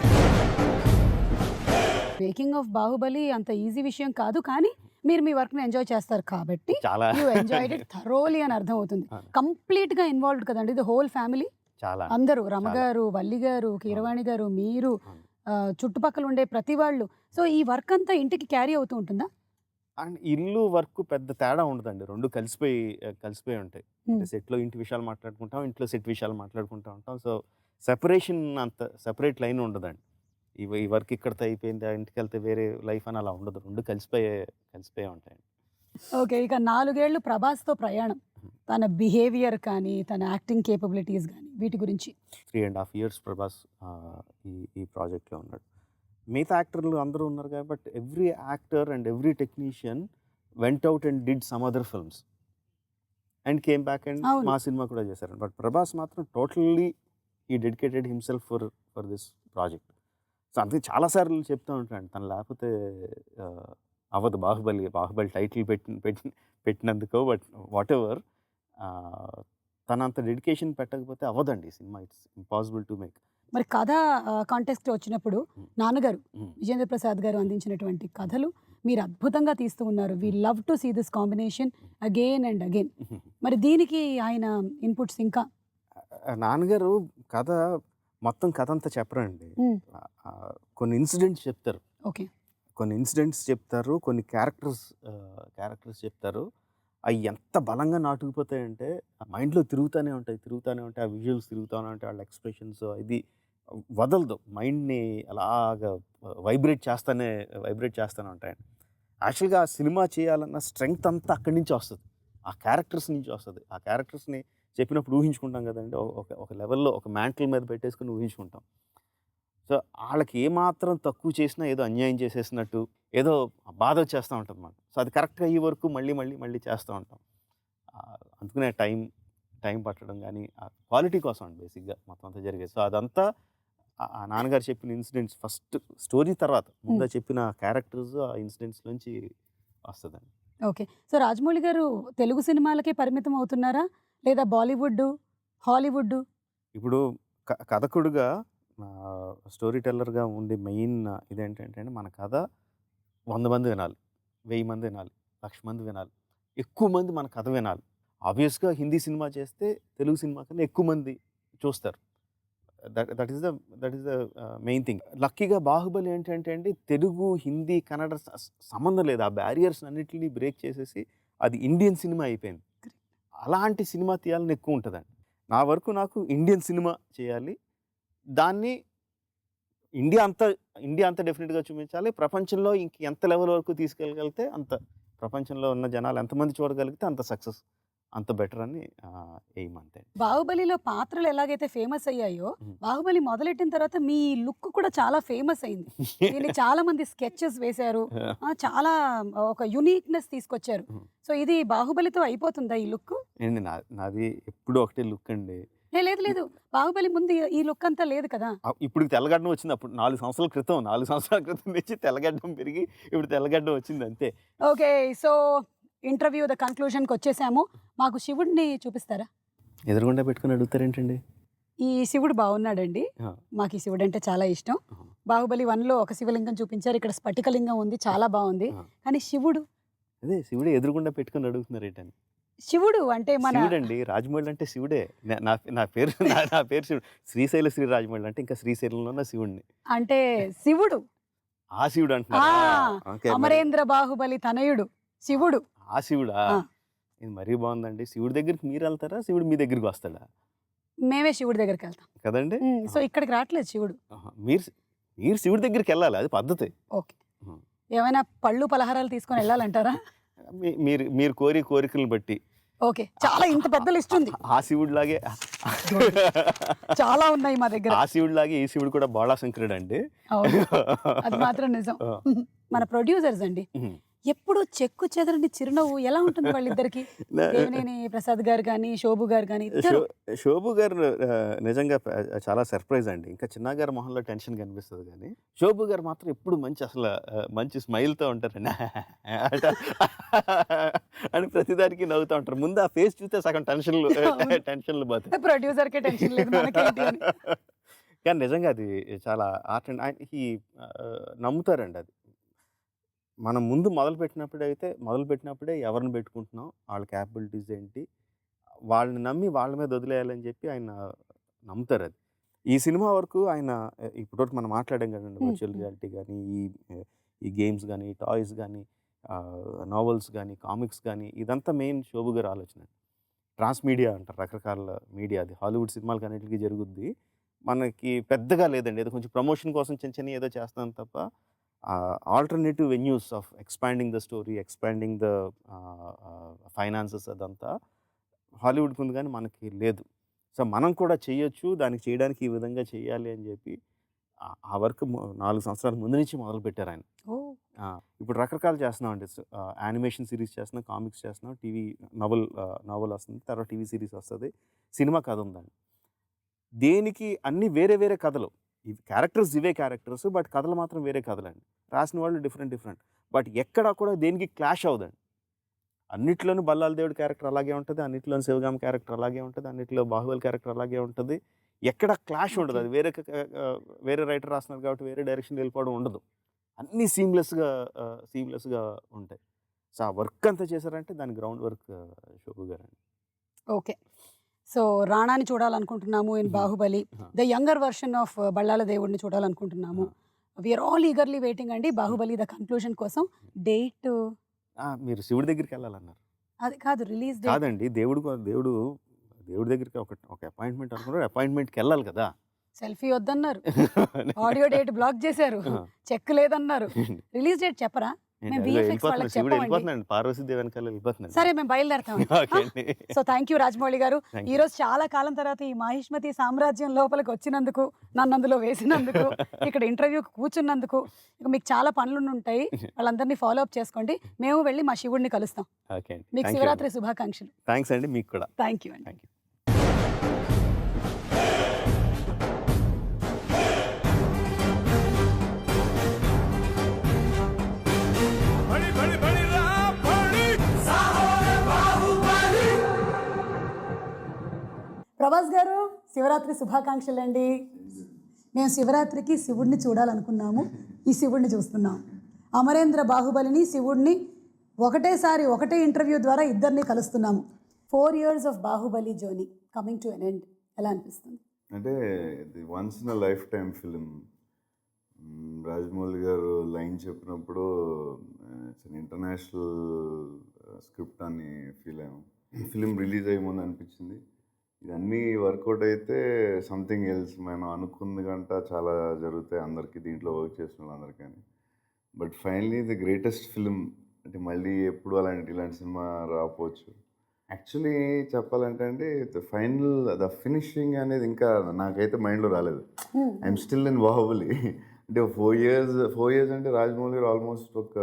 మేకింగ్ ఆఫ్ బాహుబలి అంత ఈజీ విషయం కాదు, కానీ మీరు మీ వర్క్ ని ఎంజాయ్ చేస్తారు కాబట్టి యూ ఎంజాయ్డ్ ఇట్ థరోలీ అని అర్థం అవుతుంది. కంప్లీట్ గా ఇన్వాల్వ్డ్ కదండి, ది హోల్ ఫ్యామిలీ, అందరూ, రమగారు, వల్లి గారు, కీరవాణి గారు, మీరు, చుట్టుపక్కల ఉండే ప్రతి వాళ్ళు. సో ఈ వర్క్ అంతా ఇంటికి క్యారీ అవుతూ ఉంటుందా? అండ్ ఇల్లు వర్క్ పెద్ద తేడా ఉండదండి, రెండు కలిసిపోయి ఉంటాయి. సెట్లో ఇంటి విషయాలు మాట్లాడుకుంటాం, ఇంట్లో సెట్ విషయాలు మాట్లాడుకుంటూ ఉంటాం. సో సెపరేషన్, అంత సెపరేట్ లైన్ ఉండదండి. ఈ వర్క్ ఇక్కడితో అయిపోయింది, ఆ ఇంటికి వెళ్తే వేరే లైఫ్ అని అలా ఉండదు, రెండు కలిసిపోయే ఉంటాయండి. ఓకే, ఇక 4 ఏళ్ళు ప్రభాస్తో ప్రయాణం, తన బిహేవియర్ కానీ, తన యాక్టింగ్ కేపబిలిటీస్ కానీ, వీటి గురించి. 3.5 years ప్రభాస్ ఈ ప్రాజెక్ట్లో ఉన్నాడు. మిగతా యాక్టర్లు అందరూ ఉన్నారు కాబట్టి every actor and every technician went out and did some other films and came back and మా సినిమా కూడా చేశారు. బట్ ప్రభాస్ మాత్రం టోటల్లీ ఈ dedicated himself for this project. So అందుకే చాలాసార్లు చెప్తూ ఉంటాను, తను లేకపోతే అవ్వదు బాహుబలి టైటిల్ పెట్టినందుకో, బట్ వాట్ ఎవర్, తన అంత డెడికేషన్ పెట్టకపోతే అవ్వదండి సినిమా. It's impossible to make. మరి కథ కాంటెక్స్ట్ వచ్చినప్పుడు నాన్నగారు విజేంద్ర ప్రసాద్ గారు అందించినటువంటి కథలు మీరు అద్భుతంగా తీస్తూ ఉన్నారు. We love to see this combination again and again. మరి దీనికి ఆయన ఇన్పుట్స్ ఇంకా? నాన్నగారు మొత్తం కథ అంతా చెప్పరండి, కొన్ని ఇన్సిడెంట్స్ చెప్తారు, కొన్ని క్యారెక్టర్స్ చెప్తారు. అవి ఎంత బలంగా నాటుకుపోతాయంటే మైండ్లో తిరుగుతూనే ఉంటాయి ఆ విజువల్స్ తిరుగుతూనే ఉంటాయి, వాళ్ళ ఎక్స్ప్రెషన్స్, ఇది వదలదు మైండ్ని అలాగా వైబ్రేట్ చేస్తూనే ఉంటాయండి. యాక్చువల్గా ఆ సినిమా చేయాలన్న స్ట్రెంగ్త్ అంతా అక్కడి నుంచి వస్తుంది, ఆ క్యారెక్టర్స్ నుంచి వస్తుంది. ఆ క్యారెక్టర్స్ని చెప్పినప్పుడు ఊహించుకుంటాం కదండి, ఒక లెవెల్లో ఒక మ్యాంటల్ మీద పెట్టేసుకుని ఊహించుకుంటాం. సో వాళ్ళకి ఏమాత్రం తక్కువ చేసినా ఏదో అన్యాయం చేసేసినట్టు ఏదో బాధ వచ్చేస్తూ ఉంటుంది అన్నమాట. సో అది కరెక్ట్గా అయ్యే వరకు మళ్ళీ చేస్తూ ఉంటాం. అందుకనే టైం పట్టడం కానీ ఆ క్వాలిటీ కోసం అండి బేసిక్గా మొత్తం అంతా జరిగేది. సో అదంతా ఆ నాన్నగారు చెప్పిన ఇన్సిడెంట్స్ ఫస్ట్ స్టోరీ తర్వాత ముందు చెప్పిన క్యారెక్టర్స్ ఆ ఇన్సిడెంట్స్ నుంచి వస్తుందండి. ఓకే. సో రాజమౌళి గారు తెలుగు సినిమాలకే పరిమితం అవుతున్నారా, లేదా బాలీవుడ్, హాలీవుడ్? ఇప్పుడు కథకుడుగా స్టోరీ టెల్లర్గా ఉండే మెయిన్ ఇదేంటంటే మన కథ 100 మంది వినాలి, 1000 మంది వినాలి, 1,00,000 మంది వినాలి, ఎక్కువ మంది మన కథ వినాలి. ఆబ్వియస్గా హిందీ సినిమా చేస్తే తెలుగు సినిమా కన్నా ఎక్కువ మంది చూస్తారు. That is the main thing. లక్కీగా బాహుబలి ఏంటంటే అండి తెలుగు, హిందీ, కన్నడ సంబంధం లేదు, ఆ బ్యారియర్స్ అన్నిటిని బ్రేక్ చేసేసి అది ఇండియన్ సినిమా అయిపోయింది. అలాంటి సినిమా తీయాలని ఎక్కువ ఉంటుందండి. నా వరకు నాకు ఇండియన్ సినిమా చేయాలి, దాన్ని ఇండియా అంతా డెఫినెట్గా చూపించాలి. ప్రపంచంలో ఎంత లెవెల్ వరకు తీసుకెళ్ళగలిగితే అంత, ప్రపంచంలో ఉన్న జనాలు ఎంతమంది చూడగలిగితే అంత సక్సెస్, అంత బెటర్ అని ఎయిమ్ అంతే. బాహుబలిలో పాత్రలు ఎలాగైతే ఫేమస్ అయ్యాయో, బాహుబలి మొదలెట్టిన తర్వాత మీ లుక్ కూడా చాలా ఫేమస్ అయింది. దీన్ని చాలా మంది స్కెచెస్ వేశారు, చాలా ఒక యునిక్నెస్ తీసుకొచ్చారు. సో ఇది బాహుబలితో అయిపోతుందా ఈ లుక్? ఏండి నాది ఎప్పుడు ఒకటే లుక్ అండి. లేదు, బాహుబలి ముందు ఈ లుక్ అంతా లేదు కదా. ఇప్పుడు తెల్లగడ్డం వచ్చింది, అప్పుడు 4 సంవత్సరాల క్రితం నుంచి తెల్లగడ్డం పెరిగి ఇప్పుడు తెల్లగడ్డం వచ్చింది అంతే. ఓకే, సో ఇంటర్వ్యూ ద కన్క్లూజన్కి వచ్చేసాము. మాకు శివుడిని చూపిస్తారా? ఎదురుగుండా పెట్టుకుని అడుగుతారేంటండి? ఈ శివుడు బాగున్నాడండి, మాకు ఈ శివుడు అంటే చాలా ఇష్టం. బాహుబలి 1లో ఒక శివలింగం చూపించారు, ఇక్కడ స్ఫటికలింగం ఉంది, చాలా బాగుంది. కానీ శివుడు ఎదురుగుండా పెట్టుకుని అడుగుతున్నారు ఏంటని? శివుడు అంటే మన శివుడండి, రాజమౌళి అంటే శివుడే. నా పేరు శివుడు, శ్రీశైల శ్రీ రాజమౌళి అంటే ఇంకా శ్రీశైలంలో ఉన్న శివుడిని అంటే శివుడు, ఆ శివుడు అంటున్నా. అమరేంద్ర బాహుబలి తనయుడు శివుడు, ఆ శివుడా? ఇది మరీ బాగుందండి. శివుడి దగ్గరికి మీరు వెళ్తారా, శివుడు మీ దగ్గరికి వస్తాడా? మేమే శివుడి దగ్గరికి వెళ్తాం కదండి. సో ఇక్కడికి రావట్లేదు శివుడు, మీరు శివుడి దగ్గరికి వెళ్ళాలి, అది పద్ధతి. ఓకే, ఏమైనా పళ్ళు పలహారాలు తీసుకొని వెళ్ళాలంటారా? మీరు కోరికలను బట్టి. ఓకే, చాలా ఇంత పెద్ద లిస్ట్ ఉంది. ఆ శివుడు లాగే చాలా ఉన్నాయి మా దగ్గర. ఆ శివుడు లాగే ఈ శివుడు కూడా బాళాశంకరుడు అండి, అది మాత్రం నిజం. మన ప్రొడ్యూసర్స్ అండి ఎప్పుడు చెక్కు చెదరని చిరునవ్వు ఎలా ఉంటుంది వాళ్ళిద్దరికి, దేవినేని ప్రసాద్ గారు కానీ శోభు గారు కానీ. శోభు గారు నిజంగా చాలా సర్ప్రైజ్ అండి. ఇంకా చిన్న గారి మొహంలో టెన్షన్ కనిపిస్తుంది, కానీ శోభు గారు మాత్రం ఎప్పుడు మంచి స్మైల్తో ఉంటారండి అని ప్రతిదానికి నవ్వుతూ ఉంటారు. ముందు ఆ ఫేస్ చూస్తే సగం టెన్షన్లు పోతాయి. ప్రొడ్యూసర్కే టెన్షన్ లేదు, కానీ నిజంగా అది చాలా ఆర్ట్ అండ్ నమ్ముతారండి. అది మనం ముందు మొదలుపెట్టినప్పుడే ఎవరిని పెట్టుకుంటున్నాం, వాళ్ళ క్యాపబిలిటీస్ ఏంటి, వాళ్ళని నమ్మి వాళ్ళ మీద వదిలేయాలని చెప్పి ఆయన నమ్ముతారు. అది ఈ సినిమా వరకు ఆయన ఇప్పటివరకు మనం మాట్లాడాం కదండి, వర్చువల్ రియాలిటీ కానీ, ఈ గేమ్స్ కానీ, టాయ్స్ కానీ, నావెల్స్ కానీ, కామిక్స్ కానీ, ఇదంతా మెయిన్ శోభు గారి ఆలోచన. ట్రాన్స్మీడియా అంటారు, రకరకాల మీడియా, అది హాలీవుడ్ సినిమాలకి అన్నిటికీ జరుగుద్ది. మనకి పెద్దగా లేదండి, ఏదో కొంచెం ప్రమోషన్ కోసం చిన్న ఏదో చేస్తాం తప్ప alternative venues of expanding the story, expanding the finances అదంతా హాలీవుడ్కి ఉంది, కానీ మనకి లేదు. సో మనం కూడా చేయొచ్చు, దానికి చేయడానికి ఈ విధంగా చేయాలి అని చెప్పి ఆ వర్క్ 4 సంవత్సరాల ముందు నుంచి మొదలుపెట్టారు ఆయన. ఇప్పుడు రకరకాలు చేస్తున్నాం అండి, యానిమేషన్ సిరీస్ చేస్తున్నాం, కామిక్స్ చేస్తున్నాం, టీవీ నావెల్ వస్తుంది, తర్వాత టీవీ సిరీస్ వస్తుంది, సినిమా కథ ఉందండి. దేనికి అన్ని వేరే కథలు, క్యారెక్టర్స్ ఇవే క్యారెక్టర్స్, బట్ కథలు మాత్రం వేరే కథలండి, రాసిన వాళ్ళు డిఫరెంట్, బట్ ఎక్కడా కూడా దేనికి క్లాష్ అవుదండి. అన్నిట్లోనూ బల్లాల దేవుడి క్యారెక్టర్ అలాగే ఉంటుంది, అన్నిట్లోనూ శివగామ క్యారెక్టర్ అలాగే ఉంటుంది, అన్నిట్లో బాహుబలి క్యారెక్టర్ అలాగే ఉంటుంది, ఎక్కడ క్లాష్ ఉండదు. అది వేరే రైటర్ రాస్తున్నారు కాబట్టి వేరే డైరెక్షన్ వెళ్ళిపోవడం ఉండదు, అన్నీ సీమ్లెస్గా ఉంటాయి. సో ఆ వర్క్ అంతా చేశారంటే దాని గ్రౌండ్ వర్క్ శోభు గారు అండి. ఓకే, సో రాణాని చూడాలనుకుంటున్నాము in Baahubali, the younger version of Bhallala దేవుడిని చూడాలనుకుంటున్నాము. వీఆర్ ఆల్ ఈగర్లీ వెయిటింగ్ అండి బాహుబలి ద కన్క్లూజన్ కోసం. డేట్ మీరు శివుడి దగ్గరికి వెళ్ళాలన్నారు. అది కాదు రిలీజ్ డేట్. కాదండి, దేవుడు దేవుడి దగ్గరికి ఒక అపాయింట్మెంట్ అనుకున్నాడు, అపాయింట్మెంట్కి వెళ్ళాలి కదా. సెల్ఫీ వద్దన్నారు, ఆడియో డేట్ బ్లాక్ చేశారు, చెక్ లేదన్నారు. రిలీజ్ డేట్ చెప్పరా? మేము VFX వాళ్ళకి చెప్పమండి. వెళ్ళిపోతున్నాండి, పార్వతీదేవి వెనకాల వెళ్ళిపోతున్నాడు. సరే మేము బయలుదేరుతాం. ఓకే అండి. సో థ్యాంక్ యూ రాజమౌళి గారు. Thank you. ఈ రోజు చాలా కాలం తర్వాత ఈ మాహిష్మతి సామ్రాజ్యం లోపలికి వచ్చినందుకు, నన్ను అందులో వేసినందుకు, ఇక్కడ ఇంటర్వ్యూకి కూర్చున్నందుకు, ఇక మీకు చాలా పనులు ఉంటాయి, వాళ్ళందరినీ ఫాలో అప్ చేసుకోండి. మేము వెళ్ళి మా శివుడిని కలుస్తాం. ఓకే అండి, మీకు శివరాత్రి శుభాకాంక్షలు. థ్యాంక్స్ అండి, మీకు కూడా థ్యాంక్ యూ అండి. Thank you. बड़ी बड़ी बड़ी राम बड़ी साहो रे बाहुबली ప్రభాస్ గారు శివరాత్రి శుభాకాంక్షలు అండి. మేము శివరాత్రికి శివుడిని చూడాలనుకున్నాము, ఈ శివుడిని చూస్తున్నాం. అమరేంద్ర బాహుబలిని శివుడిని ఒకటేసారి ఒకటే ఇంటర్వ్యూ ద్వారా ఇద్దరిని కలుస్తున్నాము. 4 years of Baahubali journey coming to an end. ఎలా అనిపిస్తుంది? అంటే ఇది once in a life time film. Rajamouli గారు లైన్ చెప్పినప్పుడు ఇంటర్నేషనల్ స్క్రిప్ట్ అని ఫీల్ అయ్యాము. ఫిలిం రిలీజ్ అయ్యే ముందు అనిపించింది ఇదన్నీ వర్కౌట్ అయితే సంథింగ్ ఎల్స్, మనం అనుకుంది గంట చాలా జరుగుతాయి అందరికీ, దీంట్లో వర్క్ చేసిన వాళ్ళందరికీ. But finally the greatest film. అంటే మళ్ళీ ఎప్పుడు ఇలాంటి సినిమా రాకపోవచ్చు. యాక్చువల్లీ చెప్పాలంటే అండి, ద ఫినిషింగ్ అనేది ఇంకా నాకైతే మైండ్లో రాలేదు. I'm still in Baahubali. అంటే 4 years అంటే రాజమౌళి గారు ఆల్మోస్ట్ ఒక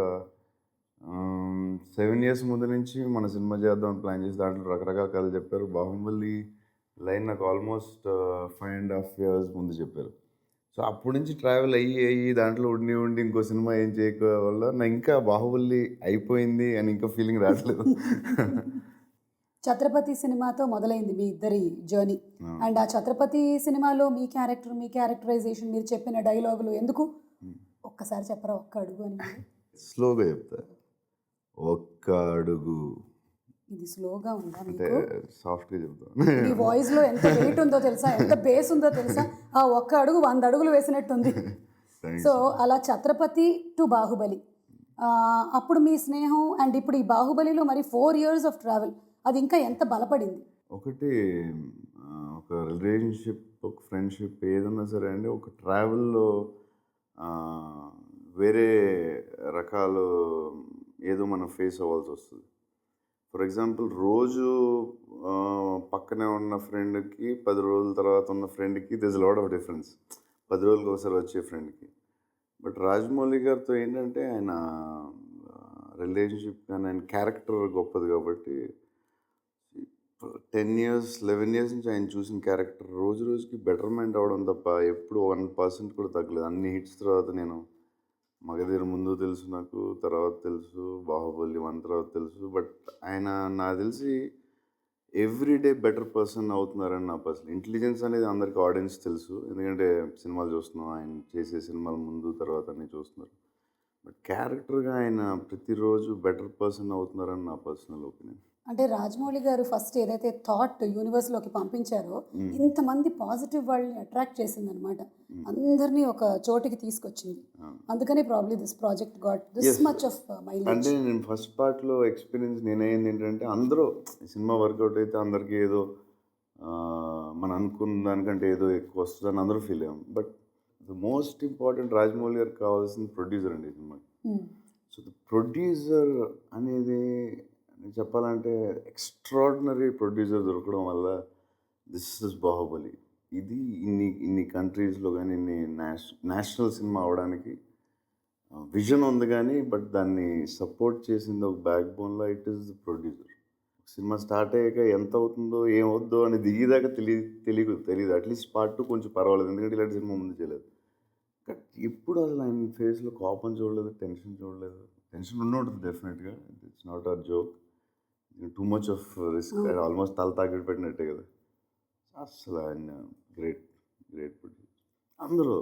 7 years ముందు నుంచి మన సినిమా చేద్దామని ప్లాన్ చేసి దాంట్లో రకరకాల కథలు చెప్పారు. బాహుబలి లైన్ నాకు ఆల్మోస్ట్ 5.5 years ముందు చెప్పారు. సో అప్పటి నుంచి ట్రావెల్ అయ్యి దాంట్లో ఉండి ఇంకో సినిమా ఏం చేయక వల్ల నా ఇంకా బాహుబలి అయిపోయింది అని ఇంకా ఫీలింగ్ రావట్లేదు. ఛత్రపతి సినిమాతో మొదలైంది మీ ఇద్దరి జర్నీ. అండ్ ఆ ఛత్రపతి సినిమాలో మీ క్యారెక్టరైజేషన్, మీరు చెప్పిన డైలాగులు ఎందుకు ఒక్కసారి చెప్పరా? ఒక్క అడుగు అని. స్లోగా చెప్తా, ఒక్క అడుగు. ఇది స్లోగా ఉందా అంటే మీకు? సాఫ్ట్గా చెప్తా. మీ వాయిస్ లో ఎంత వెయిట్ ఉందో తెలుసా, ఎంత బేస్ ఉందో తెలుసా? ఆ ఒక్క అడుగు 100 అడుగులు వేసినట్టుంది. సో అలా ఛత్రపతి టు బాహుబలి, అప్పుడు మీ స్నేహం అండ్ ఇప్పుడు ఈ బాహుబలిలో మరి 4 years ఆఫ్ ట్రావెల్, అది ఇంకా ఎంత బలపడింది? ఒకటి ఒక రిలేషన్షిప్, ఒక ఫ్రెండ్షిప్ ఏదన్నా సరే అండి, ఒక ట్రావెల్లో వేరే రకాలు ఏదో మనం ఫేస్ అవ్వాల్సి వస్తుంది. ఫర్ ఎగ్జాంపుల్, రోజు పక్కనే ఉన్న ఫ్రెండ్కి 10 రోజుల తర్వాత ఉన్న ఫ్రెండ్కి దిస్ లాట్ ఆఫ్ డిఫరెన్స్. 10 రోజులకి ఒకసారి వచ్చే ఫ్రెండ్కి. బట్ రాజమౌళి గారితో ఏంటంటే ఆయన రిలేషన్షిప్ కానీ ఆయన క్యారెక్టర్ గొప్పది కాబట్టి 10 years 11 years నుంచి ఆయన చూసిన క్యారెక్టర్ రోజు రోజుకి బెటర్మెంట్ అవ్వడం తప్ప ఎప్పుడు 1% కూడా తగ్గలేదు. అన్ని హిట్స్ తర్వాత నేను మగధీర ముందు తెలుసు, నాకు తర్వాత తెలుసు, బాహుబలి 1 తర్వాత తెలుసు. బట్ ఆయన నాకు తెలిసి ఎవ్రీడే బెటర్ పర్సన్ అవుతున్నారని నా పర్సనల్ ఇంటెలిజెన్స్ అనేది అందరికీ ఆడియన్స్ తెలుసు, ఎందుకంటే సినిమాలు చూస్తున్నాం, ఆయన చేసే సినిమాలు ముందు తర్వాత అన్నీ చూస్తున్నారు. బట్ క్యారెక్టర్గా ఆయన ప్రతిరోజు బెటర్ పర్సన్ అవుతున్నారని నా పర్సనల్ ఒపీనియన్. అంటే రాజమౌళి గారు ఫస్ట్ ఏదైతే థాట్ యూనివర్స్లోకి పంపించారో, ఇంతమంది పాజిటివ్ వాళ్ళని అట్రాక్ట్ చేసిందనమాట, అందరినీ ఒక చోటికి తీసుకొచ్చింది. అందుకని probably this project got this much of mileage. అంటే నేను ఫస్ట్ పార్ట్లో ఎక్స్పీరియన్స్ నేనైంది ఏంటంటే, అందరూ సినిమా వర్కౌట్ అయితే అందరికీ ఏదో మనం అనుకున్న దానికంటే ఏదో ఎక్కువ వస్తుందని అందరూ ఫీల్ అయ్యాం. But the most important Rajamouli గారికి కావాల్సిన ప్రొడ్యూసర్ అండి ఈ సినిమాకి. సో ద ప్రొడ్యూసర్ అనేది చెప్పాలంటే ఎక్స్ట్రాడినరీ ప్రొడ్యూసర్ దొరకడం వల్ల దిస్ ఇస్ బాహుబలి. ఇది ఇన్ని కంట్రీస్లో కానీ ఇన్ని నేషనల్ సినిమా అవడానికి విజన్ ఉంది కానీ, బట్ దాన్ని సపోర్ట్ చేసింది ఒక బ్యాక్ బోన్లో it is the producer. Cinema start అయ్యాక ఎంత అవుతుందో ఏమవుద్దో అని దిగేదాకా తెలియదు. అట్లీస్ట్ పార్ట్ 2 కొంచెం పర్వాలేదు, ఎందుకంటే ఇలాంటి సినిమా ముందు చేయలేదు. బట్ ఇప్పుడు అసలు ఆయన ఫేస్లో కోపం చూడలేదు, టెన్షన్ చూడలేదు. టెన్షన్ ఉంటుంది డెఫినెట్గా, it's not a joke. Too much of risk, almost తల తాకిడి పెట్టినట్టే కదా. అసలు ఆయన గ్రేట్ ప్రొడ్యూసర్. అందరూ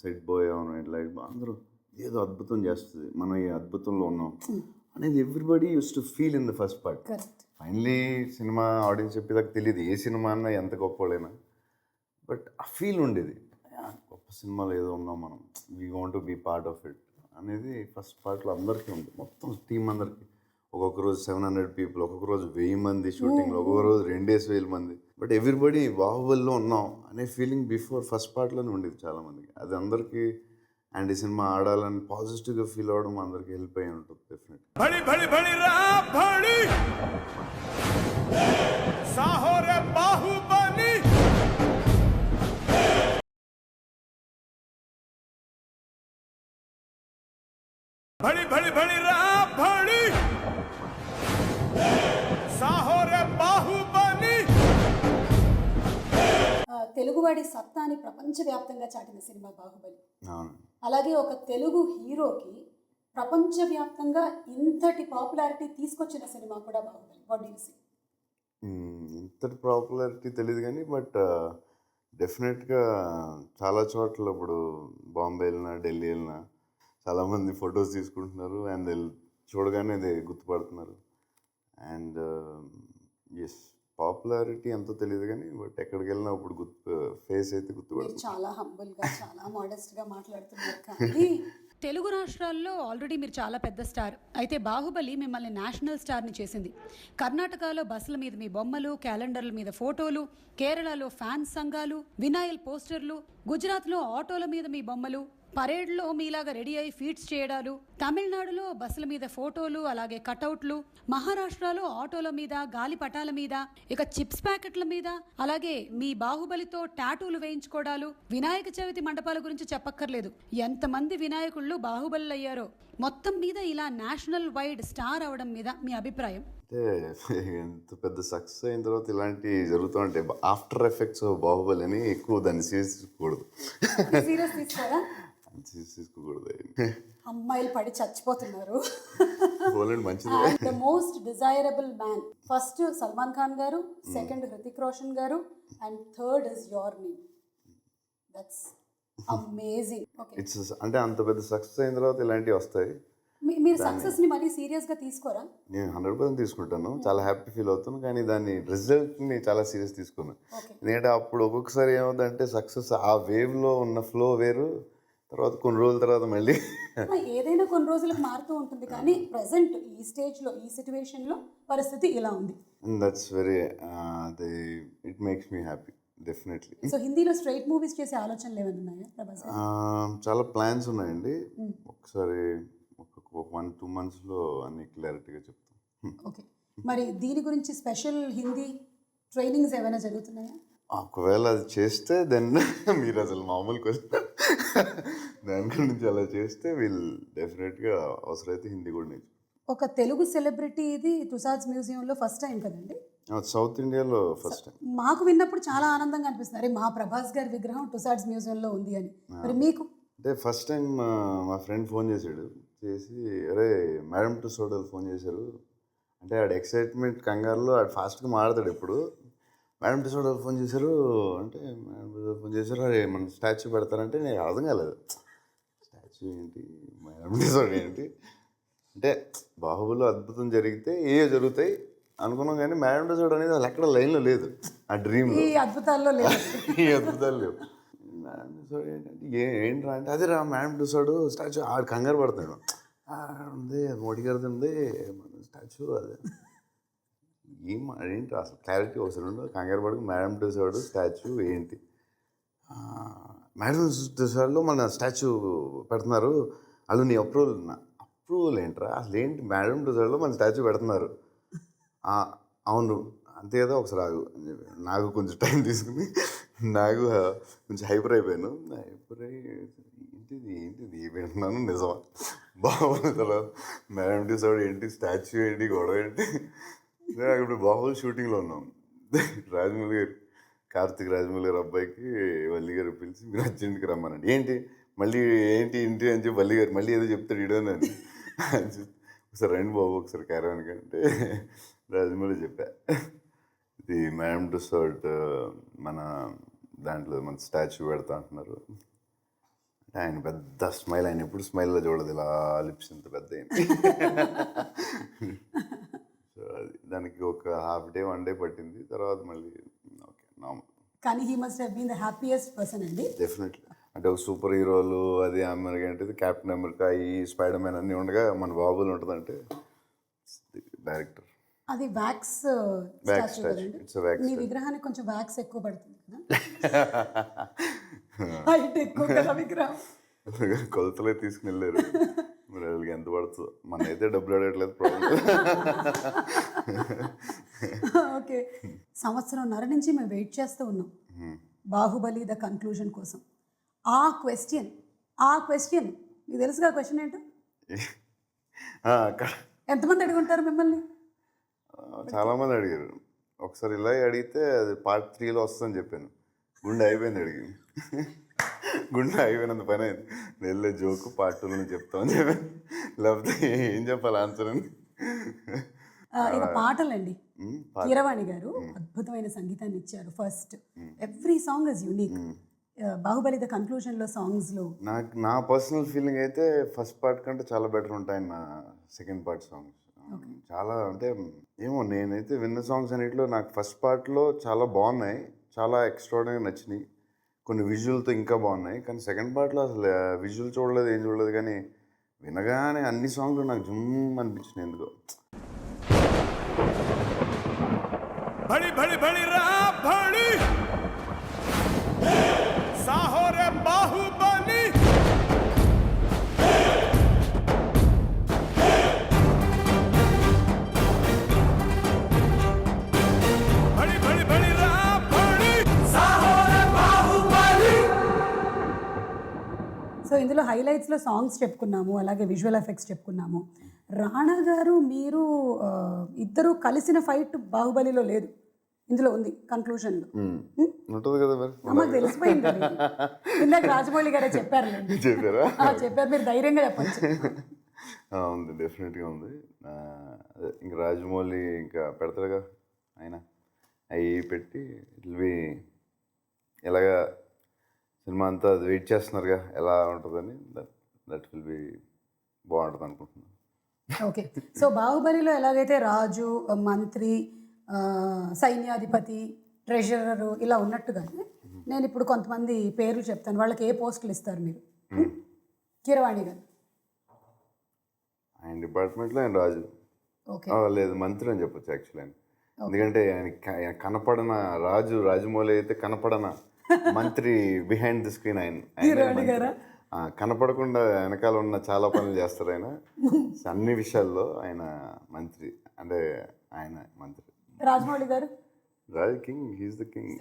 సెట్ బాయ్ అవును, లైట్ అందరూ ఏదో అద్భుతం చేస్తుంది, మనం ఈ అద్భుతంలో ఉన్నాం అనేది everybody use to feel in the first part. Finally సినిమా ఆడియన్స్ చెప్పేదాకా తెలియదు ఏ సినిమా అన్నా ఎంత గొప్పవాళ్ళైనా, బట్ ఆ ఫీల్ ఉండేది, గొప్ప సినిమాలో ఏదో ఉన్నాం మనం, we want to be part of it అనేది ఫస్ట్ పార్ట్లో అందరికీ ఉంది, మొత్తం టీం అందరికీ. ఒక్కొక్క రోజు 700 పీపుల్, ఒక్కొక్క రోజు 1000 మంది షూటింగ్లో, ఒక్కొక్క రోజు 2000 మంది. బట్ ఎవ్రీబడి బాహుబలిలో ఉన్నాం అనే ఫీలింగ్ బిఫోర్ ఫస్ట్ పార్ట్లోనే ఉండేది చాలామందికి. అది అందరికీ అండ్ ఈ సినిమా ఆడాలని పాజిటివ్గా ఫీల్ అవ్వడం అందరికీ హెల్ప్ అయ్యి ఉంటుంది డెఫినెట్. भड़ी भड़ी भड़ी रा भड़ी साहो रे बाहुबली भड़ी भड़ी भड़ी रा भड़ी साहो रे बाहुबली తెలుగువాడి సత్తాని ప్రపంచవ్యాప్తంగా చాటిన సినిమా బాహుబలి. అవును. అలాగే ఒక తెలుగు హీరోకి ప్రపంచవ్యాప్తంగా ఇంతటి పాపులారిటీ తీసుకొచ్చిన సినిమా కూడా Baahubali. What do you see? ఇంతటి పాపులారిటీ తెలియదు కానీ బట్ డెఫినెట్గా చాలా చోట్ల ఇప్పుడు బాంబే వెళ్ళినా ఢిల్లీ వెళ్ళినా చాలామంది ఫొటోస్ తీసుకుంటున్నారు అండ్ చూడగానే అది గుర్తుపడుతున్నారు. అండ్ ఎస్, పాపులారిటీ ఎంతో తెలియదు కానీ బట్ ఎక్కడికి వెళ్ళినా ఇప్పుడు ఫేస్ అయితే మీరు గుర్తుపడుతుంది. చాలా హంబుల్గా చాలా మోడెస్ట్గా మాట్లాడుతున్నారు కానీ తెలుగు రాష్ట్రాల్లో ఆల్రెడీ మీరు చాలా పెద్ద స్టార్. అయితే బాహుబలి మిమ్మల్ని నేషనల్ స్టార్ని చేసింది. కర్ణాటకలో బస్సుల మీద మీ బొమ్మలు, క్యాలెండర్ల మీద ఫోటోలు, కేరళలో ఫ్యాన్స్ సంఘాలు, వినాయల్ పోస్టర్లు, గుజరాత్లో ఆటోల మీద మీ బొమ్మలు, పరేడ్లో మీలాగా రెడీ అయి ఫీట్స్ చేయడాలు, తమిళనాడులో బస్సుల మీద ఫోటోలు అలాగే కటౌట్లు, మహారాష్ట్రలో ఆటోల మీద, గాలి పటాల మీద, ఇక చిప్స్ ప్యాకెట్ల మీద, అలాగే మీ బాహుబలితో టాటూలు వేయించుకోవడాలు, వినాయక చవితి మండపాల గురించి చెప్పక్కర్లేదు. ఎంతమంది వినాయకుళ్ళు బాహుబలి అయ్యారో. మొత్తం మీద ఇలా నేషనల్ వైడ్ స్టార్ అవడం మీద మీ అభిప్రాయం? అంటే ఎంత పెద్ద సక్సెస్ అయిన తర్వాత ఇలాంటివి జరుగుతూ ఉంటాయి. ఆఫ్టర్ ఎఫెక్ట్స్ బాహుబలి అని ఎక్కువ దాన్ని సీరియస్ తీసుకోకూడదు. సీరియస్ తీసుకోరా? తీసుకోకూడదు. అమ్మాయిలు పడి చచ్చిపోతున్నారు. పోలండి మంచిది. The most desirable man, first Salman Khan గారు, సెకండ్ హృతిక్ రోషన్ గారు, and third is your name. That's amazing. Okay, it's అంటే అంత పెద్ద సక్సెస్ అయిన తర్వాత ఇలాంటివి వస్తాయి. మీరు సక్సెస్ ని మరీ సీరియస్ గా తీసుకోరా? నేను 100% తీసుకుంటాను, చాలా హ్యాపీ ఫీల్ అవుతాను. కానీ దాన్ని రిజల్ట్ని చాలా సీరియస్ తీసుకున్నాను. ఎందుకంటే అప్పుడు ఒక్కొక్కసారి ఏమవుతుందంటే సక్సెస్ ఆ వేవ్లో ఉన్న ఫ్లో వేరు, తర్వాత కొన్ని రోజుల తర్వాత మళ్ళీ ఏదైనా కొన్ని రోజులకు మారుతూ ఉంటుంది. కానీ ప్రెసెంట్ ఈ స్టేజ్లో, ఈ సిచ్యువేషన్లో పరిస్థితి ఇలా ఉంది. That's very it makes me happy definitely. So హిందీలో స్ట్రైట్ మూవీస్ చేసే ఆలోచనలు ఏమైనా ఉన్నాయా ప్రభాస్? చాలా ప్లాన్స్ ఉన్నాయండి. ఒకసారి ఒక 1-2 మంత్స్లో అన్ని క్లారిటీగా చెప్తాం. ఓకే, మరి దీని గురించి స్పెషల్ హిందీ ట్రైనింగ్స్ ఏమైనా జరుగుతున్నాయా? ఒకవేళ అది చేస్తే దెన్ మీరు అసలు మామూలు క్వశ్చన్, దాని గురించి అలా చేస్తే వీళ్ళు డెఫినెట్గా అవసరమైతే హిందీ కూడా నేర్చుకుంటాం. ఒక తెలుగు సెలబ్రిటీ ఇది తుసాడ్స్ మ్యూజియంలో ఫస్ట్ టైం కదండి? సౌత్ ఇండియాలో ఫస్ట్ టైం. మాకు విన్నప్పుడు చాలా ఆనందంగా అనిపిస్తుంది, అరే మా ప్రభాస్ గారి విగ్రహం టుసాడ్స్ మ్యూజియంలో ఉంది అని. మరి మీకు? అంటే ఫస్ట్ టైం మా ఫ్రెండ్ ఫోన్ చేశాడు, చేసి అరే మేడం టుసాడ్ ఫోన్ చేశారు అంటే ఆడ ఎక్సైట్మెంట్ కంగారులో ఆడు ఫాస్ట్గా మాట్లాడతాడు ఎప్పుడు. మేడం టుసాడ్ ఫోన్ చేశారు అంటే మేడం టుసాడ్ ఫోన్ చేశారు, అరే మన స్టాచ్యూ పెడతారంటే నేను అర్థం కాలేదు. స్టాచ్యూ ఏంటి, మేడం టుసాడ్ ఏంటి అంటే బాహుబలిలో అద్భుతం జరిగితే ఏ జరుగుతాయి అనుకున్నాం, కానీ మేడం టుసాడ్ అనేది అసలు ఎక్కడ లైన్లో లేదు. ఆ డ్రీమ్లో ఈ అద్భుతాల్లో లేదు. ఈ అద్భుతాలు లేవు. మేడం టుసాడ్ ఏంటంటే ఏంట్రా అంటే అదే రా మేడం టుసాడ్ స్టాచ్యూ. ఆడు కంగారు పడతాడు, ఉంది మోడీ గారిది ఉంది మన స్టాచ్యూ, అదే ఏంటి అసలు క్లారిటీ ఒకసారి కంగారు పడకు. మేడం టుసాడ్ స్టాచ్యూ ఏంటి, మేడం టుసాడ్లో మన స్టాచ్యూ పెడుతున్నారు, వాళ్ళు నీ అప్రూవల్ ఏంట్రా అసలు ఏంటి, మేడం టుసాడ్లో మన స్టాచ్యూ పెడుతున్నారు, అవును అంతే కదా ఒకసారి ఆగు అని చెప్పి నాకు కొంచెం టైం తీసుకుని నాకు కొంచెం హైపర్ అయిపోయాను. హైపర్ అయ్యి ఏంటిది వింటున్నాను నిజమా బాహుబలి తర్వాత మేడం టుసాడ్ ఏంటి, స్టాచ్యూ ఏంటి, గొడవ ఏంటి. ఇప్పుడు బాహుబలి షూటింగ్లో ఉన్నాం, రాజమౌళి గారు కార్తిక్ రాజమౌళి గారు అబ్బాయికి వల్లి గారు పిలిచి మీరు అర్జెంట్కి రమ్మనండి. ఏంటి మళ్ళీ ఏంటి ఇంటి అని చెప్పి వల్లి గారు మళ్ళీ ఏదో చెప్తాడు ఇడోనని, ఒకసారి రండి బాబు ఒకసారి క్యారవాన్కి అంటే రాజమౌళి చెప్పా, ఇది మేడం టుసాడ్ మన దాంట్లో మన స్టాచ్యూ పెడతా అంటున్నారు. అంటే ఆయన పెద్ద స్మైల్, ఆయన ఎప్పుడు స్మైల్లో చూడదు, ఇలా లిప్స్ ఇంత పెద్ద అయింది. సో అది దానికి ఒక హాఫ్ డే 1 డే పట్టింది, తర్వాత మళ్ళీ ఓకే నార్మల్. కానీ he must have been the happiest person అండి. డెఫినెట్లీ. అంటే ఒక సూపర్ హీరోలు అది అమెరికా అంటే క్యాప్టెన్ అమెరికా, ఈ స్పైడర్ మ్యాన్ అన్నీ ఉండగా మన బాబులు ఉంటుందంటే డైరెక్టర్. అది వ్యాక్స్ Wax స్టాచ్యూ statue. కదండి. It's a wax me statue. విగ్రహానికి కొంచెం వ్యాక్స్ ఎక్కువ పడుతుంది కదా, హైట్ ఎక్కువ కదా విగ్రహం. కొలతలే తీసుకుని వెళ్ళారు, మరి వాళ్ళకి ఎంత పడుతుందో. మన అయితే డబ్బులు అడగట్లేదు, ప్రాబ్లం. ఓకే, సంవత్సరంన్నర నుంచి మేము వెయిట్ చేస్తూ ఉన్నాం బాహుబలి ద కన్క్లూజన్ కోసం. ఆ క్వశ్చన్ మీకు తెలుసుగా క్వశ్చన్ ఏంటో? ఎంతమంది అడుగుంటారు మిమ్మల్ని? చాలా మంది అడిగారు. ఒకసారి ఇలా అడిగితే అది పార్ట్ 3లో వస్తుందని చెప్పాను. గుండె అయిపోయింది అడిగి, గుండె అయిపోయినంత పని అయింది. వెళ్ళే జోకు పార్ట్ 2లో చెప్తామని చెప్పాను, లేకపోతే ఏం చెప్పాలి ఆన్సర్ అని. ఇక పాటలండి, కీరవాణి గారు అద్భుతమైన సంగీతాన్ని ఇచ్చారు. First every song is unique. Baahubali the కన్క్లూజన్లో సాంగ్స్లో నా పర్సనల్ ఫీలింగ్ అయితే ఫస్ట్ పార్ట్ కంటే చాలా బెటర్ ఉంటాయి నా సెకండ్ పార్ట్ సాంగ్స్. చాలా అంటే ఏమో, నేనైతే విన్న సాంగ్స్ అన్నింటిలో నాకు ఫస్ట్ పార్ట్లో చాలా బాగున్నాయి, చాలా ఎక్స్ట్రాడినరీ నచ్చినాయి. కొన్ని విజువల్తో ఇంకా బాగున్నాయి. కానీ సెకండ్ పార్ట్లో అసలు విజువల్ చూడలేదు, ఏం చూడలేదు. కానీ వినగానే అన్ని సాంగ్లు నాకు జుమ్ అనిపించినాయి ఎందుకో. भड़ी भड़ी भड़ी रा भड़ी साहो रे बाहुबली भड़ी भड़ी भड़ी रा भड़ी साहो रे बाहुबली. సో ఇందులో హైలైట్స్లో సాంగ్స్ చెప్పుకున్నాము, అలాగే విజువల్ ఎఫెక్ట్స్ చెప్పుకున్నాము. రాణా గారు మీరు ఇద్దరు కలిసిన ఫైట్ బాహుబలిలో లేదు, ఇందులో ఉంది కన్క్లూజన్లో. ఉంటుంది కదా మరి, మాకు తెలిసిపోయింది. ఇందాక రాజమౌళి గారే చెప్పారు, చెప్పారా? చెప్పారు, మీరు ధైర్యంగా చెప్పచ్చు. ఉంది, డెఫినెట్గా ఉంది. అదే ఇంకా రాజమౌళి ఇంకా పెడతాడుగా ఆయన, అవి పెట్టి ఇవి ఎలాగా సినిమా అంతా వెయిట్ చేస్తున్నారుగా ఎలా ఉంటుందని. దట్ విల్ బి బాగుంటుంది అనుకుంటున్నాను. ఓకే, సో బాహుబలిలో ఎలాగైతే రాజు, మంత్రి, సైన్యాధిపతి, ట్రెజరరు ఇలా ఉన్నట్టుగానే నేను ఇప్పుడు కొంతమంది పేర్లు చెప్తాను, వాళ్ళకి ఏ పోస్టులు ఇస్తారు మీరు? కీరవాణి గారు ఆయన డిపార్ట్మెంట్లో ఆయన రాజు. ఓకే, లేదు మంత్రి అని చెప్పొచ్చు యాక్చువల్లీ ఆయన. ఎందుకంటే ఆయన కనపడన రాజు, రాజమౌళి అయితే కనపడన మంత్రి, బిహైండ్ ది స్క్రీన్ ఆయన. కీరవాణి గారా? కనపడకుండా వెనకాల ఉన్న చాలా పనులు చేస్తారు ఆయన. అన్ని విషయాల్లో ఆయన మంత్రి, అంటే ఆయన మంత్రి. రాజమౌళి గారు? Raj king, he's the king.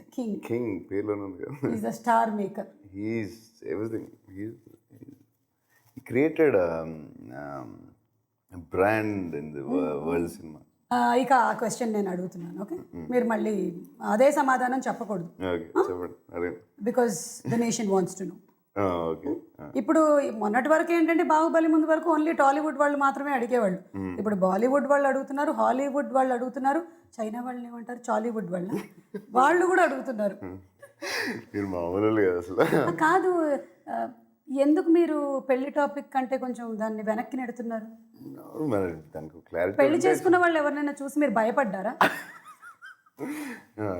King పేర్లోనే ఉంది కదా. Is the star maker, he's everything. He created brand in the world cinema. ఇక ఆ క్వశ్చన్ నేను అడుగుతున్నాను. ఓకే, మీరు మళ్ళీ అదే సమాధానం చెప్పకూడదు, చెప్పండి. Because the nation wants to know. Okay, ఇప్పుడు మొన్నటి వరకు ఏంటంటే బాహుబలి ముందు వరకు ఓన్లీ టాలీవుడ్ వాళ్ళు మాత్రమే అడిగేవాళ్ళు. ఇప్పుడు బాలీవుడ్ వాళ్ళు అడుగుతున్నారు, హాలీవుడ్ వాళ్ళు అడుగుతున్నారు, చైనా వాళ్ళని ఏమంటారు, చాలీవుడ్ వాళ్ళు కూడా అడుగుతున్నారు. మీరు మామూలు కదా అసలు. కాదు, ఎందుకు మీరు పెళ్లి టాపిక్ కంటే కొంచెం దాన్ని వెనక్కి నెడుతున్నారు? దానికి క్లారిటీ. పెళ్లి చేసుకున్న వాళ్ళు ఎవరినైనా చూసి మీరు భయపడ్డారా?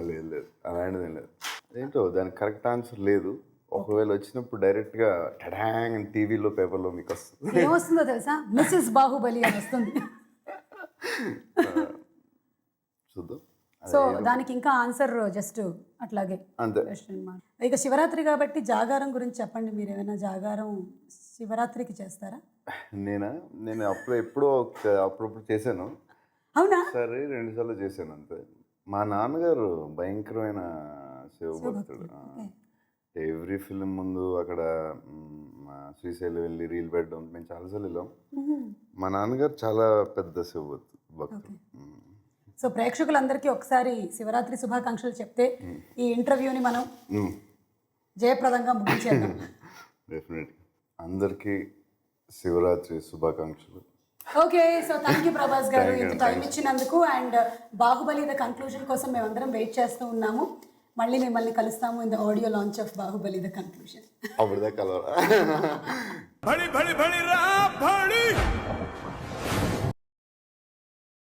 లేదు లేదు, అలాంటిది లేదు. ఏంటో దానికి కరెక్ట్ ఆన్సర్ లేదు. ఒకవేళ వచ్చినప్పుడు డైరెక్ట్గా టడాంగ్ అని టీవీలో, పేపర్లో మీకు వస్తుంది. ఏమొస్తుందో తెలుసా? మిస్సెస్ బాహుబలి అని వస్తుంది. చూద్దాం. సో దానికి ఇంకా ఆన్సర్ జస్ట్ అట్లాగే అంతే. ఇక శివరాత్రి కాబట్టి జాగారం గురించి చెప్పండి. మీరు ఏమైనా జాగారం శివరాత్రికి చేస్తారా? నేను అప్పుడప్పుడు చేశాను. అవునా? సరే 2 సార్లు చేశాను అంతే. మా నాన్నగారు భయంకరమైన శివభక్తుడు. ఎవ్రీ ఫిల్మ్ ముందు అక్కడ శ్రీశైలం వెళ్ళి రీల్ పెట్టడం మేము చాలాసార్లు వెళ్ళాం. మా నాన్నగారు చాలా పెద్ద శివభక్తుడు. సో ప్రేక్షకులందరికీ ఒకసారి శివరాత్రి శుభాకాంక్షలు చెప్తే ఈ ఇంటర్వ్యూని మనం జయప్రదంగా ముగించేద్దాం. డెఫినెట్గా అందరికీ శివరాత్రి శుభాకాంక్షలు. Okay, so thank you Prabhas గారు ఇంత టైం ఇచ్చినందుకు. అండ్ బాహుబలి ద కన్క్లూజన్ కోసం మేమందరం వెయిట్ చేస్తూ ఉన్నాము. మళ్ళీ మిమ్మల్ని కలుస్తాము in the audio launch of Baahubali the conclusion. అప్పుడుదా కలవరా? भड़ी भड़ी भड़ी रा भड़ी